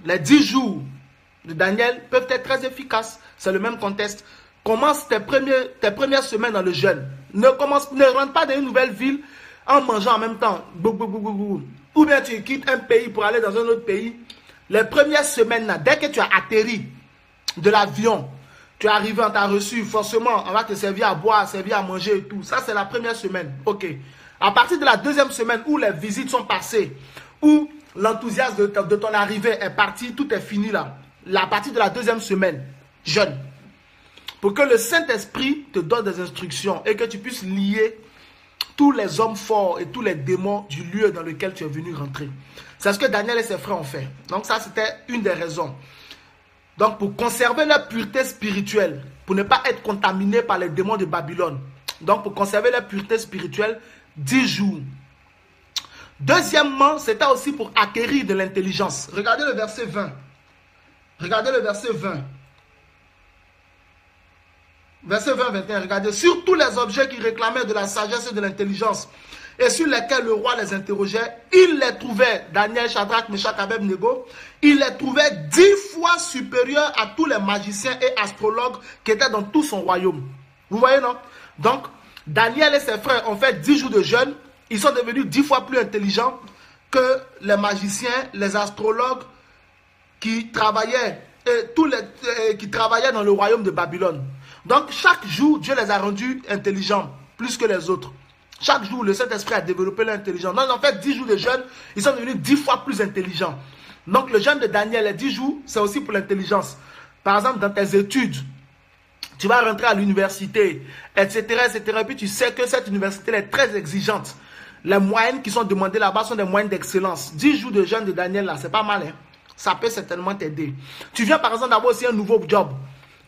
Les 10 jours de Daniel peuvent être très efficaces. C'est le même contexte. Commence tes premières semaines dans le jeûne. Ne rentre pas dans une nouvelle ville en mangeant en même temps. Ou bien tu quittes un pays pour aller dans un autre pays. Les premières semaines, là, dès que tu as atterri de l'avion, tu es arrivé, on t'a reçu, forcément, on va te servir à boire, servir à manger et tout. Ça, c'est la première semaine. Ok. À partir de la deuxième semaine où les visites sont passées, où l'enthousiasme de ton arrivée est parti, tout est fini là. À partir de la deuxième semaine, jeûne. Pour que le Saint-Esprit te donne des instructions et que tu puisses lier tous les hommes forts et tous les démons du lieu dans lequel tu es venu rentrer. C'est ce que Daniel et ses frères ont fait. Donc ça, c'était une des raisons. Donc pour conserver leur pureté spirituelle, pour ne pas être contaminé par les démons de Babylone. Donc pour conserver leur pureté spirituelle, 10 jours. Deuxièmement, c'était aussi pour acquérir de l'intelligence. Regardez le verset 20. Regardez le verset 20. Verset 20-21, regardez. Sur tous les objets qui réclamaient de la sagesse et de l'intelligence et sur lesquels le roi les interrogeait, il les trouvait, Daniel, Shadrach, Meshach, Abed-Nego, il les trouvait 10 fois supérieurs à tous les magiciens et astrologues qui étaient dans tout son royaume. Vous voyez, non? Donc, Daniel et ses frères ont fait 10 jours de jeûne. Ils sont devenus 10 fois plus intelligents que les magiciens, les astrologues qui travaillaient, qui travaillaient dans le royaume de Babylone. Donc, chaque jour, Dieu les a rendus intelligents, plus que les autres. Chaque jour, le Saint-Esprit a développé l'intelligence. Donc, en fait, 10 jours de jeûne, ils sont devenus 10 fois plus intelligents. Donc, le jeûne de Daniel, les 10 jours, c'est aussi pour l'intelligence. Par exemple, dans tes études, tu vas rentrer à l'université, etc., etc. Et puis, tu sais que cette université est très exigeante. Les moyennes qui sont demandées là-bas sont des moyennes d'excellence. 10 jours de jeûne de Daniel, là, c'est pas mal, hein? Ça peut certainement t'aider. Tu viens, par exemple, d'avoir aussi un nouveau job.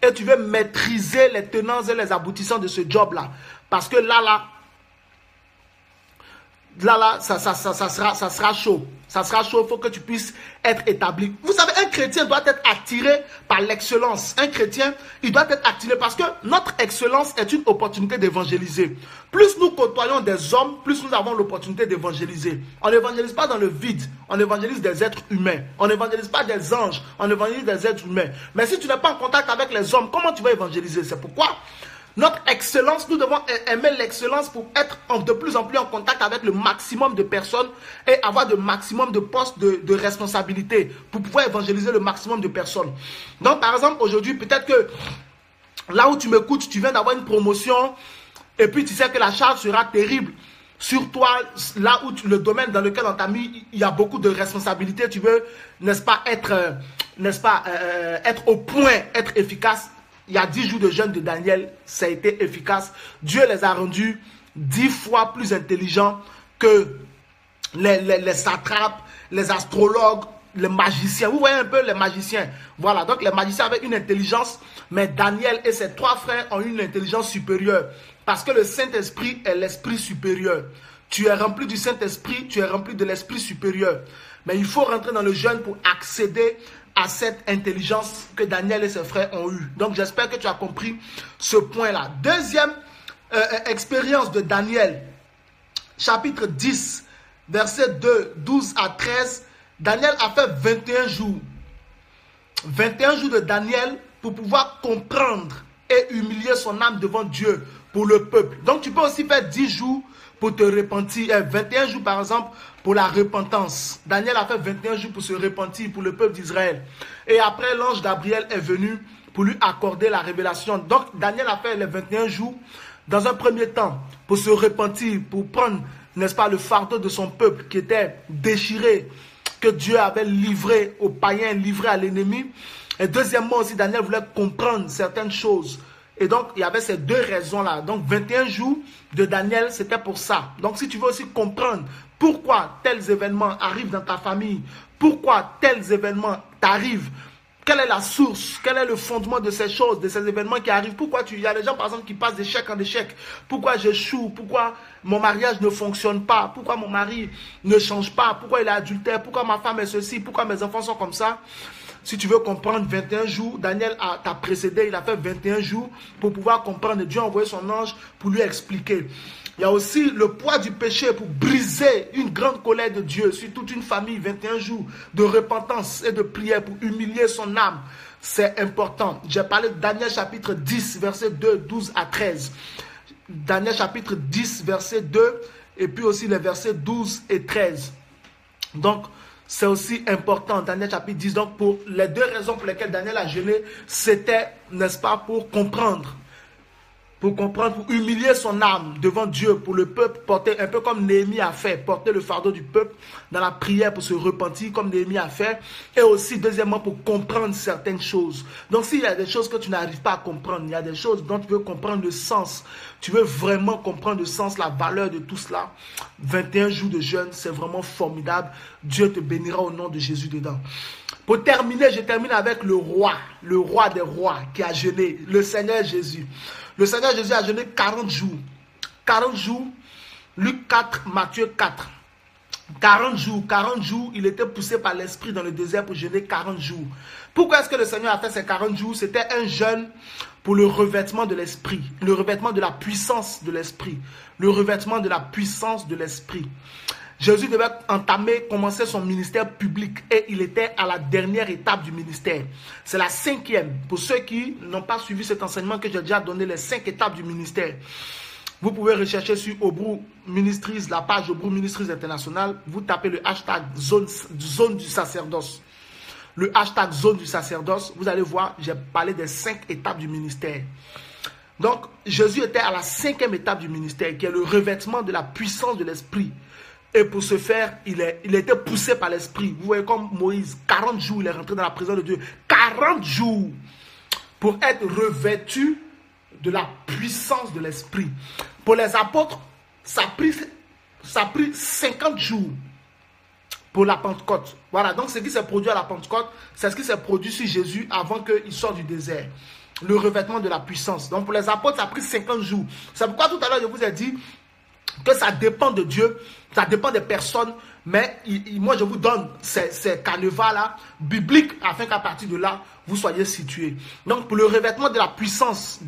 Et tu veux maîtriser les tenants et les aboutissants de ce job-là. Parce que là, ça sera chaud. Ça sera chaud, il faut que tu puisses être établi. Vous savez, un chrétien doit être attiré par l'excellence. Un chrétien, il doit être attiré parce que notre excellence est une opportunité d'évangéliser. Plus nous côtoyons des hommes, plus nous avons l'opportunité d'évangéliser. On n'évangélise pas dans le vide, on évangélise des êtres humains. On n'évangélise pas des anges, on évangélise des êtres humains. Mais si tu n'es pas en contact avec les hommes, comment tu vas évangéliser? C'est pourquoi notre excellence, nous devons aimer l'excellence pour être de plus en plus en contact avec le maximum de personnes et avoir le maximum de postes de responsabilité pour pouvoir évangéliser le maximum de personnes. Donc, par exemple, aujourd'hui, peut-être que là où tu m'écoutes, tu viens d'avoir une promotion et puis tu sais que la charge sera terrible sur toi, là où le domaine dans lequel on t'a mis, il y a beaucoup de responsabilités. Tu veux, n'est-ce pas, être au point, être efficace. Il y a 10 jours de jeûne de Daniel, ça a été efficace. Dieu les a rendus 10 fois plus intelligents que les satrapes, les astrologues, les magiciens. Vous voyez un peu les magiciens. Voilà, donc les magiciens avaient une intelligence, mais Daniel et ses 3 frères ont une intelligence supérieure. Parce que le Saint-Esprit est l'esprit supérieur. Tu es rempli du Saint-Esprit, tu es rempli de l'esprit supérieur. Mais il faut rentrer dans le jeûne pour accéder à cette intelligence que Daniel et ses frères ont eue. Donc j'espère que tu as compris ce point-là. Deuxième expérience de Daniel, chapitre 10, verset 2, 12 à 13. Daniel a fait 21 jours. 21 jours de Daniel pour pouvoir comprendre et humilier son âme devant Dieu pour le peuple. Donc tu peux aussi faire 10 jours pour te repentir. 21 jours par exemple pour la repentance. Daniel a fait 21 jours pour se repentir pour le peuple d'Israël. Et après l'ange Gabriel est venu pour lui accorder la révélation. Donc Daniel a fait les 21 jours dans un premier temps pour se repentir, pour prendre, n'est-ce pas, le fardeau de son peuple qui était déchiré, que Dieu avait livré aux païens, livré à l'ennemi. Et deuxièmement aussi, Daniel voulait comprendre certaines choses. Et donc, il y avait ces 2 raisons-là. Donc, 21 jours de Daniel, c'était pour ça. Donc, si tu veux aussi comprendre pourquoi tels événements arrivent dans ta famille, pourquoi tels événements t'arrivent, quelle est la source, quel est le fondement de ces choses, de ces événements qui arrivent, pourquoi il y a des gens, par exemple, qui passent d'échec en échec, pourquoi j'échoue, pourquoi mon mariage ne fonctionne pas, pourquoi mon mari ne change pas, pourquoi il est adultère, pourquoi ma femme est ceci, pourquoi mes enfants sont comme ça. Si tu veux comprendre 21 jours, Daniel t'a précédé, il a fait 21 jours pour pouvoir comprendre. Dieu a envoyé son ange pour lui expliquer. Il y a aussi le poids du péché pour briser une grande colère de Dieu sur toute une famille. 21 jours de repentance et de prière pour humilier son âme. C'est important. J'ai parlé de Daniel chapitre 10, verset 2, 12 à 13. Daniel chapitre 10, verset 2 et puis aussi les versets 12 et 13. Donc, c'est aussi important, Daniel chapitre 10. Donc, pour les 2 raisons pour lesquelles Daniel a jeûné, c'était, n'est-ce pas, pour comprendre. pour comprendre, pour humilier son âme devant Dieu, pour le peuple, porter, un peu comme Néhémie a fait, porter le fardeau du peuple dans la prière pour se repentir, comme Néhémie a fait, et aussi, deuxièmement, pour comprendre certaines choses. Donc, s'il y a des choses que tu n'arrives pas à comprendre, il y a des choses dont tu veux comprendre le sens, tu veux vraiment comprendre le sens, la valeur de tout cela, 21 jours de jeûne, c'est vraiment formidable. Dieu te bénira au nom de Jésus dedans. Pour terminer, je termine avec le roi des rois qui a jeûné, le Seigneur Jésus. Le Seigneur Jésus a jeûné 40 jours. 40 jours, Luc 4, Matthieu 4. 40 jours, il était poussé par l'Esprit dans le désert pour jeûner 40 jours. Pourquoi est-ce que le Seigneur a fait ces 40 jours? C'était un jeûne pour le revêtement de l'Esprit, le revêtement de la puissance de l'Esprit, le revêtement de la puissance de l'Esprit. Jésus devait commencer son ministère public et il était à la dernière étape du ministère. C'est la 5e. Pour ceux qui n'ont pas suivi cet enseignement que j'ai déjà donné, les 5 étapes du ministère. Vous pouvez rechercher sur Obru Ministries, la page Obru Ministries International. Vous tapez le hashtag zone du sacerdoce. Le hashtag zone du sacerdoce, vous allez voir, j'ai parlé des 5 étapes du ministère. Donc, Jésus était à la 5e étape du ministère, qui est le revêtement de la puissance de l'Esprit. Et pour ce faire, il était poussé par l'Esprit. Vous voyez comme Moïse, 40 jours, il est rentré dans la présence de Dieu. 40 jours pour être revêtu de la puissance de l'Esprit. Pour les apôtres, ça a pris 50 jours pour la Pentecôte. Voilà, donc ce qui s'est produit à la Pentecôte, c'est ce qui s'est produit sur Jésus avant qu'il sorte du désert. Le revêtement de la puissance. Donc pour les apôtres, ça a pris 50 jours. C'est pourquoi tout à l'heure, je vous ai dit que ça dépend de Dieu, ça dépend des personnes, mais moi je vous donne ces canevas-là bibliques afin qu'à partir de là, vous soyez situés. Donc pour le revêtement de la puissance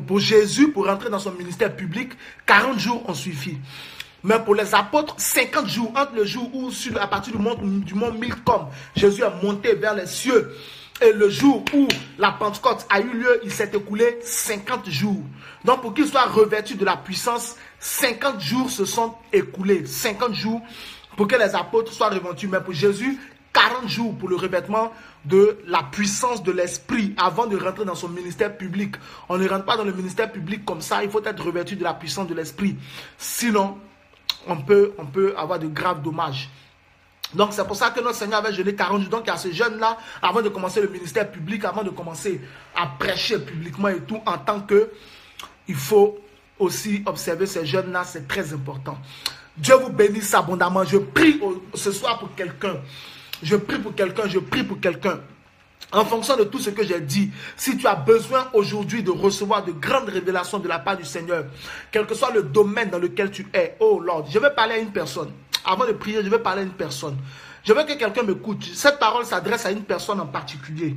pour Jésus, pour rentrer dans son ministère public, 40 jours ont suffi. Mais pour les apôtres, 50 jours, entre le jour où, à partir du mont Milcom, Jésus est monté vers les cieux, et le jour où la Pentecôte a eu lieu, il s'est écoulé 50 jours. Donc pour qu'il soit revêtu de la puissance, 50 jours se sont écoulés. 50 jours pour que les apôtres soient revêtus. Mais pour Jésus, 40 jours pour le revêtement de la puissance de l'Esprit avant de rentrer dans son ministère public. On ne rentre pas dans le ministère public comme ça. Il faut être revêtu de la puissance de l'Esprit. Sinon, on peut avoir de graves dommages. Donc c'est pour ça que notre Seigneur avait jeûné 40 jours. Donc il y a ce jeûne-là, avant de commencer le ministère public, avant de commencer à prêcher publiquement et tout, en tant que, il faut aussi observer ces jeûnes-là, c'est très important. Dieu vous bénisse abondamment. Je prie ce soir pour quelqu'un. Je prie pour quelqu'un. En fonction de tout ce que j'ai dit, si tu as besoin aujourd'hui de recevoir de grandes révélations de la part du Seigneur, quel que soit le domaine dans lequel tu es, oh Lord, je vais parler à une personne. Avant de prier, je vais parler à une personne. Je veux que quelqu'un m'écoute. Cette parole s'adresse à une personne en particulier.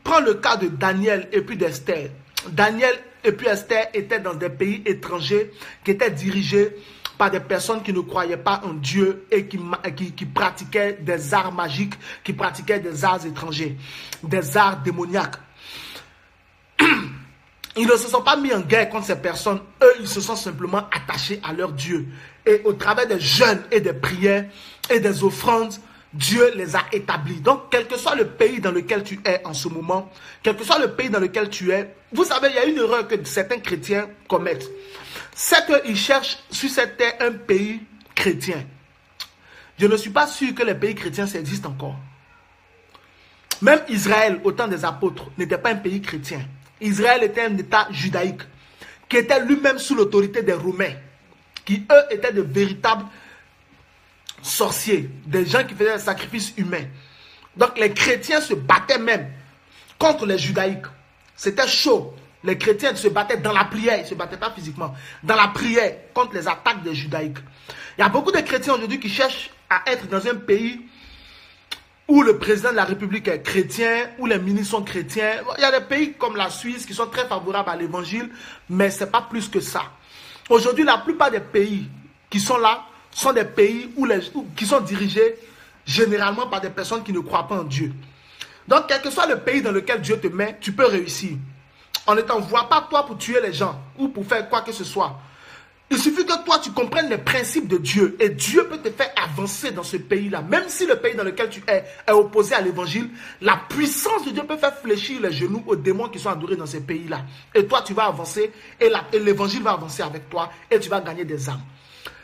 Prends le cas de Daniel et puis d'Esther. Daniel et puis Esther étaient dans des pays étrangers qui étaient dirigés par des personnes qui ne croyaient pas en Dieu et qui pratiquaient des arts magiques, qui pratiquaient des arts étrangers, des arts démoniaques. Ils ne se sont pas mis en guerre contre ces personnes. Eux, ils se sont simplement attachés à leur Dieu. Et au travers des jeûnes et des prières et des offrandes, Dieu les a établis. Donc, quel que soit le pays dans lequel tu es en ce moment, quel que soit le pays dans lequel tu es, vous savez, il y a une erreur que certains chrétiens commettent. C'est qu'ils cherchent sur cette terre un pays chrétien. Je ne suis pas sûr que les pays chrétiens ça existe encore. Même Israël, au temps des apôtres, n'était pas un pays chrétien. Israël était un État judaïque qui était lui-même sous l'autorité des Romains, qui eux étaient de véritables sorciers, des gens qui faisaient des sacrifices humains. Donc les chrétiens se battaient même contre les judaïques. C'était chaud. Les chrétiens se battaient dans la prière, ils ne se battaient pas physiquement, dans la prière contre les attaques des judaïques. Il y a beaucoup de chrétiens aujourd'hui qui cherchent à être dans un pays où le président de la République est chrétien, où les ministres sont chrétiens. Il y a des pays comme la Suisse qui sont très favorables à l'évangile, mais ce n'est pas plus que ça. Aujourd'hui, la plupart des pays qui sont là sont des pays qui sont dirigés généralement par des personnes qui ne croient pas en Dieu. Donc, quel que soit le pays dans lequel Dieu te met, tu peux réussir. On ne t'envoie pas toi pour tuer les gens ou pour faire quoi que ce soit. Il suffit que toi, tu comprennes les principes de Dieu et Dieu peut te faire avancer dans ce pays-là. Même si le pays dans lequel tu es opposé à l'évangile, la puissance de Dieu peut faire fléchir les genoux aux démons qui sont adorés dans ces pays-là. Et toi, tu vas avancer et l'évangile va avancer avec toi et tu vas gagner des âmes.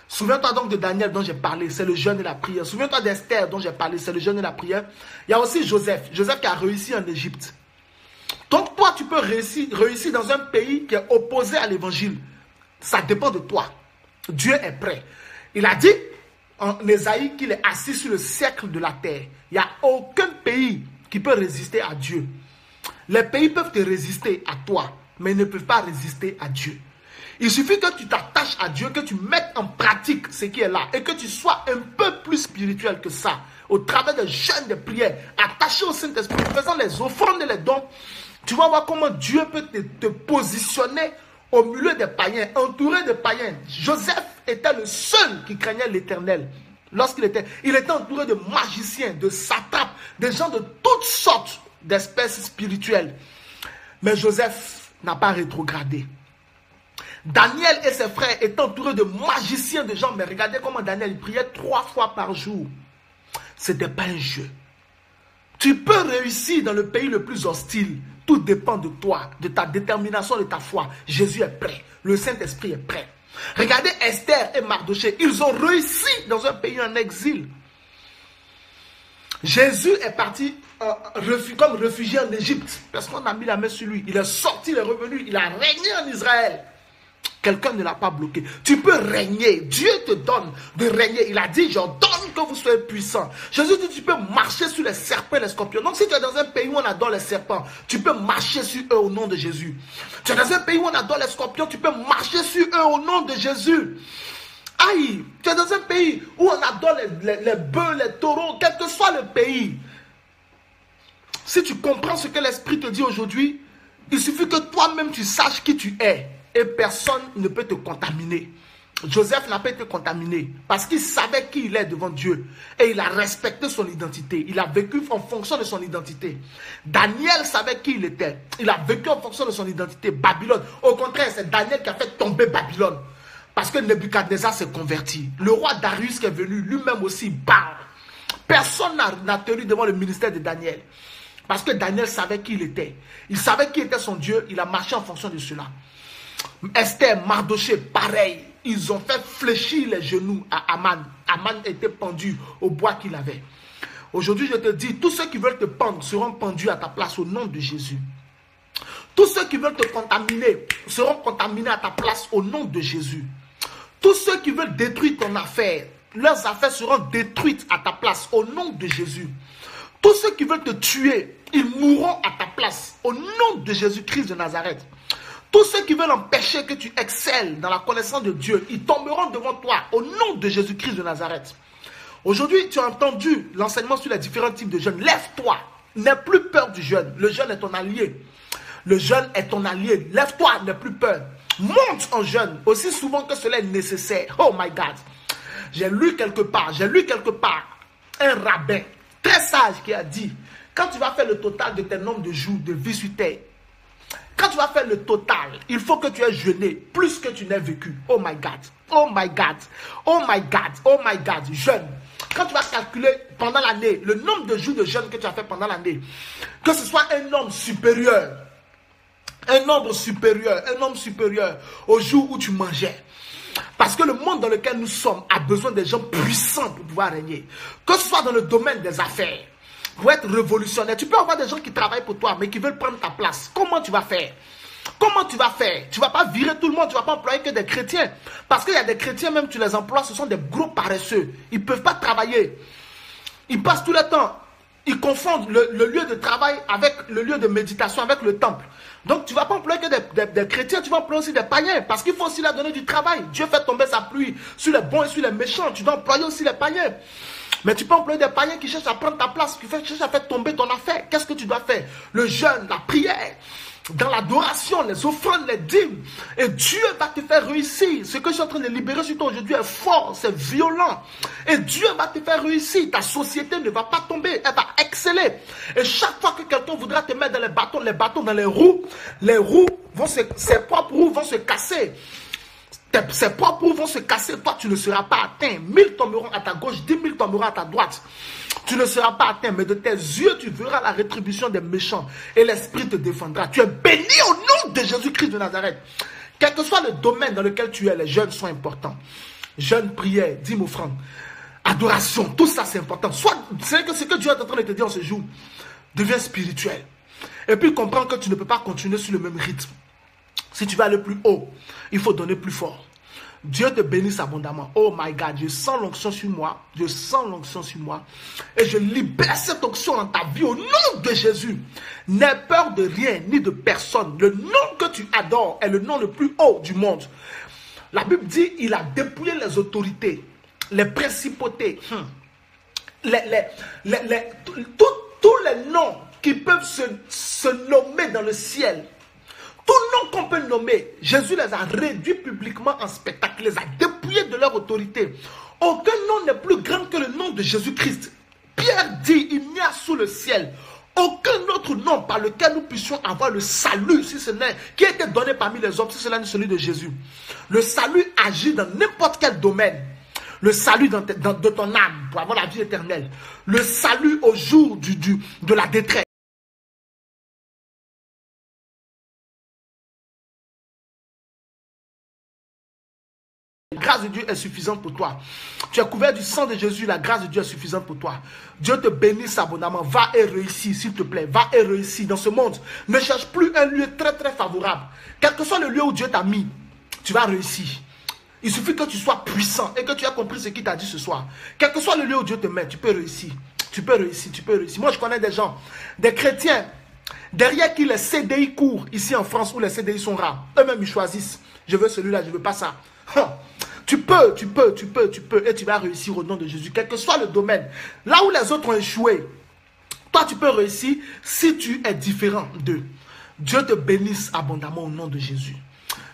Souviens-toi donc de Daniel dont j'ai parlé, c'est le jeûne et la prière. Souviens-toi d'Esther dont j'ai parlé, c'est le jeûne et la prière. Il y a aussi Joseph. Joseph qui a réussi en Égypte. Donc toi, tu peux réussir dans un pays qui est opposé à l'évangile. Ça dépend de toi. Dieu est prêt. Il a dit en Ésaïe qu'il est assis sur le cercle de la terre. Il n'y a aucun pays qui peut résister à Dieu. Les pays peuvent te résister à toi, mais ils ne peuvent pas résister à Dieu. Il suffit que tu t'attaches à Dieu, que tu mettes en pratique ce qui est là et que tu sois un peu plus spirituel que ça. Au travers des jeûnes, des prières, attaché au Saint-Esprit, faisant les offrandes et les dons, tu vas voir comment Dieu peut te positionner au milieu des païens, entouré de païens. Joseph était le seul qui craignait l'Éternel. Lorsqu'il était, il était entouré de magiciens, de satrapes, de gens de toutes sortes d'espèces spirituelles. Mais Joseph n'a pas rétrogradé. Daniel et ses frères étaient entourés de magiciens, de gens. Mais regardez comment Daniel priait 3 fois par jour. Ce n'était pas un jeu. Tu peux réussir dans le pays le plus hostile. Tout dépend de toi, de ta détermination, de ta foi. Jésus est prêt. Le Saint-Esprit est prêt. Regardez Esther et Mardochée. Ils ont réussi dans un pays en exil. Jésus est parti comme réfugié en Égypte. Personne n'a mis la main sur lui. Il est sorti, il est revenu. Il a régné en Israël. Quelqu'un ne l'a pas bloqué. Tu peux régner. Dieu te donne de régner. Il a dit, j'ordonne que vous soyez puissants. Jésus dit, tu peux marcher sur les serpents et les scorpions. Donc si tu es dans un pays où on adore les serpents, tu peux marcher sur eux au nom de Jésus. Tu es dans un pays où on adore les scorpions, tu peux marcher sur eux au nom de Jésus. Aïe, tu es dans un pays où on adore les bœufs, les taureaux, quel que soit le pays. Si tu comprends ce que l'Esprit te dit aujourd'hui, il suffit que toi-même tu saches qui tu es. Et personne ne peut te contaminer. Joseph n'a pas été contaminé parce qu'il savait qui il est devant Dieu. Et il a respecté son identité. Il a vécu en fonction de son identité. Daniel savait qui il était. Il a vécu en fonction de son identité. Babylone. Au contraire, c'est Daniel qui a fait tomber Babylone. Parce que Nebuchadnezzar s'est converti. Le roi Darius qui est venu, lui-même aussi, bam. Personne n'a tenu devant le ministère de Daniel. Parce que Daniel savait qui il était. Il savait qui était son Dieu. Il a marché en fonction de cela. Esther, Mardochée, pareil. Ils ont fait fléchir les genoux à Aman. Aman était pendu au bois qu'il avait. Aujourd'hui, je te dis, tous ceux qui veulent te pendre seront pendus à ta place au nom de Jésus. Tous ceux qui veulent te contaminer seront contaminés à ta place au nom de Jésus. Tous ceux qui veulent détruire ton affaire, leurs affaires seront détruites à ta place au nom de Jésus. Tous ceux qui veulent te tuer, ils mourront à ta place au nom de Jésus-Christ de Nazareth. Tous ceux qui veulent empêcher que tu excelles dans la connaissance de Dieu, ils tomberont devant toi au nom de Jésus-Christ de Nazareth. Aujourd'hui, tu as entendu l'enseignement sur les différents types de jeûne. Lève-toi, n'aie plus peur du jeûne. Le jeûne est ton allié. Le jeûne est ton allié. Lève-toi, n'aie plus peur. Monte en jeûne aussi souvent que cela est nécessaire. Oh my God. J'ai lu quelque part un rabbin très sage qui a dit, quand tu vas faire le total de tes nombres de jours de vie sur terre, quand tu vas faire le total, il faut que tu aies jeûné plus que tu n'aies vécu. Oh my God, oh my God, oh my God, oh my God, jeûne. Quand tu vas calculer pendant l'année, le nombre de jours de jeûne que tu as fait pendant l'année, que ce soit un nombre supérieur au jour où tu mangeais. Parce que le monde dans lequel nous sommes a besoin de gens puissants pour pouvoir régner. Que ce soit dans le domaine des affaires, pour être révolutionnaire. Tu peux avoir des gens qui travaillent pour toi, mais qui veulent prendre ta place. Comment tu vas faire? Comment tu vas faire? Tu ne vas pas virer tout le monde, tu ne vas pas employer que des chrétiens. Parce qu'il y a des chrétiens, même tu les emploies, ce sont des gros paresseux. Ils ne peuvent pas travailler. Ils passent tout le temps. Ils confondent le lieu de travail avec le lieu de méditation, avec le temple. Donc tu ne vas pas employer que des chrétiens, tu vas employer aussi des païens. Parce qu'il faut aussi leur donner du travail. Dieu fait tomber sa pluie sur les bons et sur les méchants. Tu dois employer aussi les païens. Mais tu peux employer des païens qui cherchent à prendre ta place, qui cherchent à faire tomber ton affaire. Qu'est-ce que tu dois faire? Le jeûne, la prière, dans l'adoration, les offrandes, les dîmes. Et Dieu va te faire réussir. Ce que je suis en train de libérer sur toi aujourd'hui est fort, c'est violent. Et Dieu va te faire réussir. Ta société ne va pas tomber, elle va exceller. Et chaque fois que quelqu'un voudra te mettre dans les bâtons dans les roues vont ses propres roues vont se casser. Ses propres roues vont se casser, toi tu ne seras pas atteint. 1000 tomberont à ta gauche, 10 000 tomberont à ta droite. Tu ne seras pas atteint, mais de tes yeux tu verras la rétribution des méchants et l'Esprit te défendra. Tu es béni au nom de Jésus-Christ de Nazareth. Quel que soit le domaine dans lequel tu es, les jeûnes sont importants. Jeûne, prière, dîme, offrande, adoration, tout ça c'est important. C'est que ce que Dieu est en train de te dire en ce jour devient spirituel. Et puis comprends que tu ne peux pas continuer sur le même rythme. Si tu veux aller plus haut, il faut donner plus fort. Dieu te bénisse abondamment. Oh my God, je sens l'onction sur moi. Je sens l'onction sur moi. Et je libère cette onction dans ta vie au nom de Jésus. N'aie peur de rien ni de personne. Le nom que tu adores est le nom le plus haut du monde. La Bible dit, il a dépouillé les autorités, les principautés, tous les noms qui peuvent se nommer dans le ciel. Tout nom qu'on peut nommer, Jésus les a réduits publiquement en spectacle, il les a dépouillés de leur autorité. Aucun nom n'est plus grand que le nom de Jésus-Christ. Pierre dit, il n'y a sous le ciel aucun autre nom par lequel nous puissions avoir le salut, si ce n'est qui a été donné parmi les hommes, si cela n'est celui de Jésus. Le salut agit dans n'importe quel domaine. Le salut de ton âme pour avoir la vie éternelle. Le salut au jour de la détresse. La grâce de Dieu est suffisante pour toi. Tu es couvert du sang de Jésus, la grâce de Dieu est suffisante pour toi. Dieu te bénisse abondamment. Va et réussis, s'il te plaît. Va et réussis dans ce monde. Ne cherche plus un lieu très très favorable. Quel que soit le lieu où Dieu t'a mis, tu vas réussir. Il suffit que tu sois puissant et que tu aies compris ce qu'il t'a dit ce soir. Quel que soit le lieu où Dieu te met, tu peux réussir. Tu peux réussir, tu peux réussir. Moi, je connais des gens, des chrétiens, derrière qui les CDI courent ici en France où les CDI sont rares. Eux-mêmes, ils choisissent. Je veux celui-là, je ne veux pas ça. Tu peux, et tu vas réussir au nom de Jésus, quel que soit le domaine. Là où les autres ont échoué, toi tu peux réussir si tu es différent d'eux. Dieu te bénisse abondamment au nom de Jésus.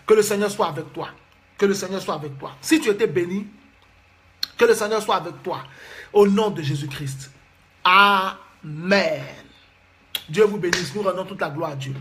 Que le Seigneur soit avec toi. Que le Seigneur soit avec toi. Si tu étais béni, que le Seigneur soit avec toi. Au nom de Jésus-Christ. Amen. Dieu vous bénisse. Nous rendons toute la gloire à Dieu.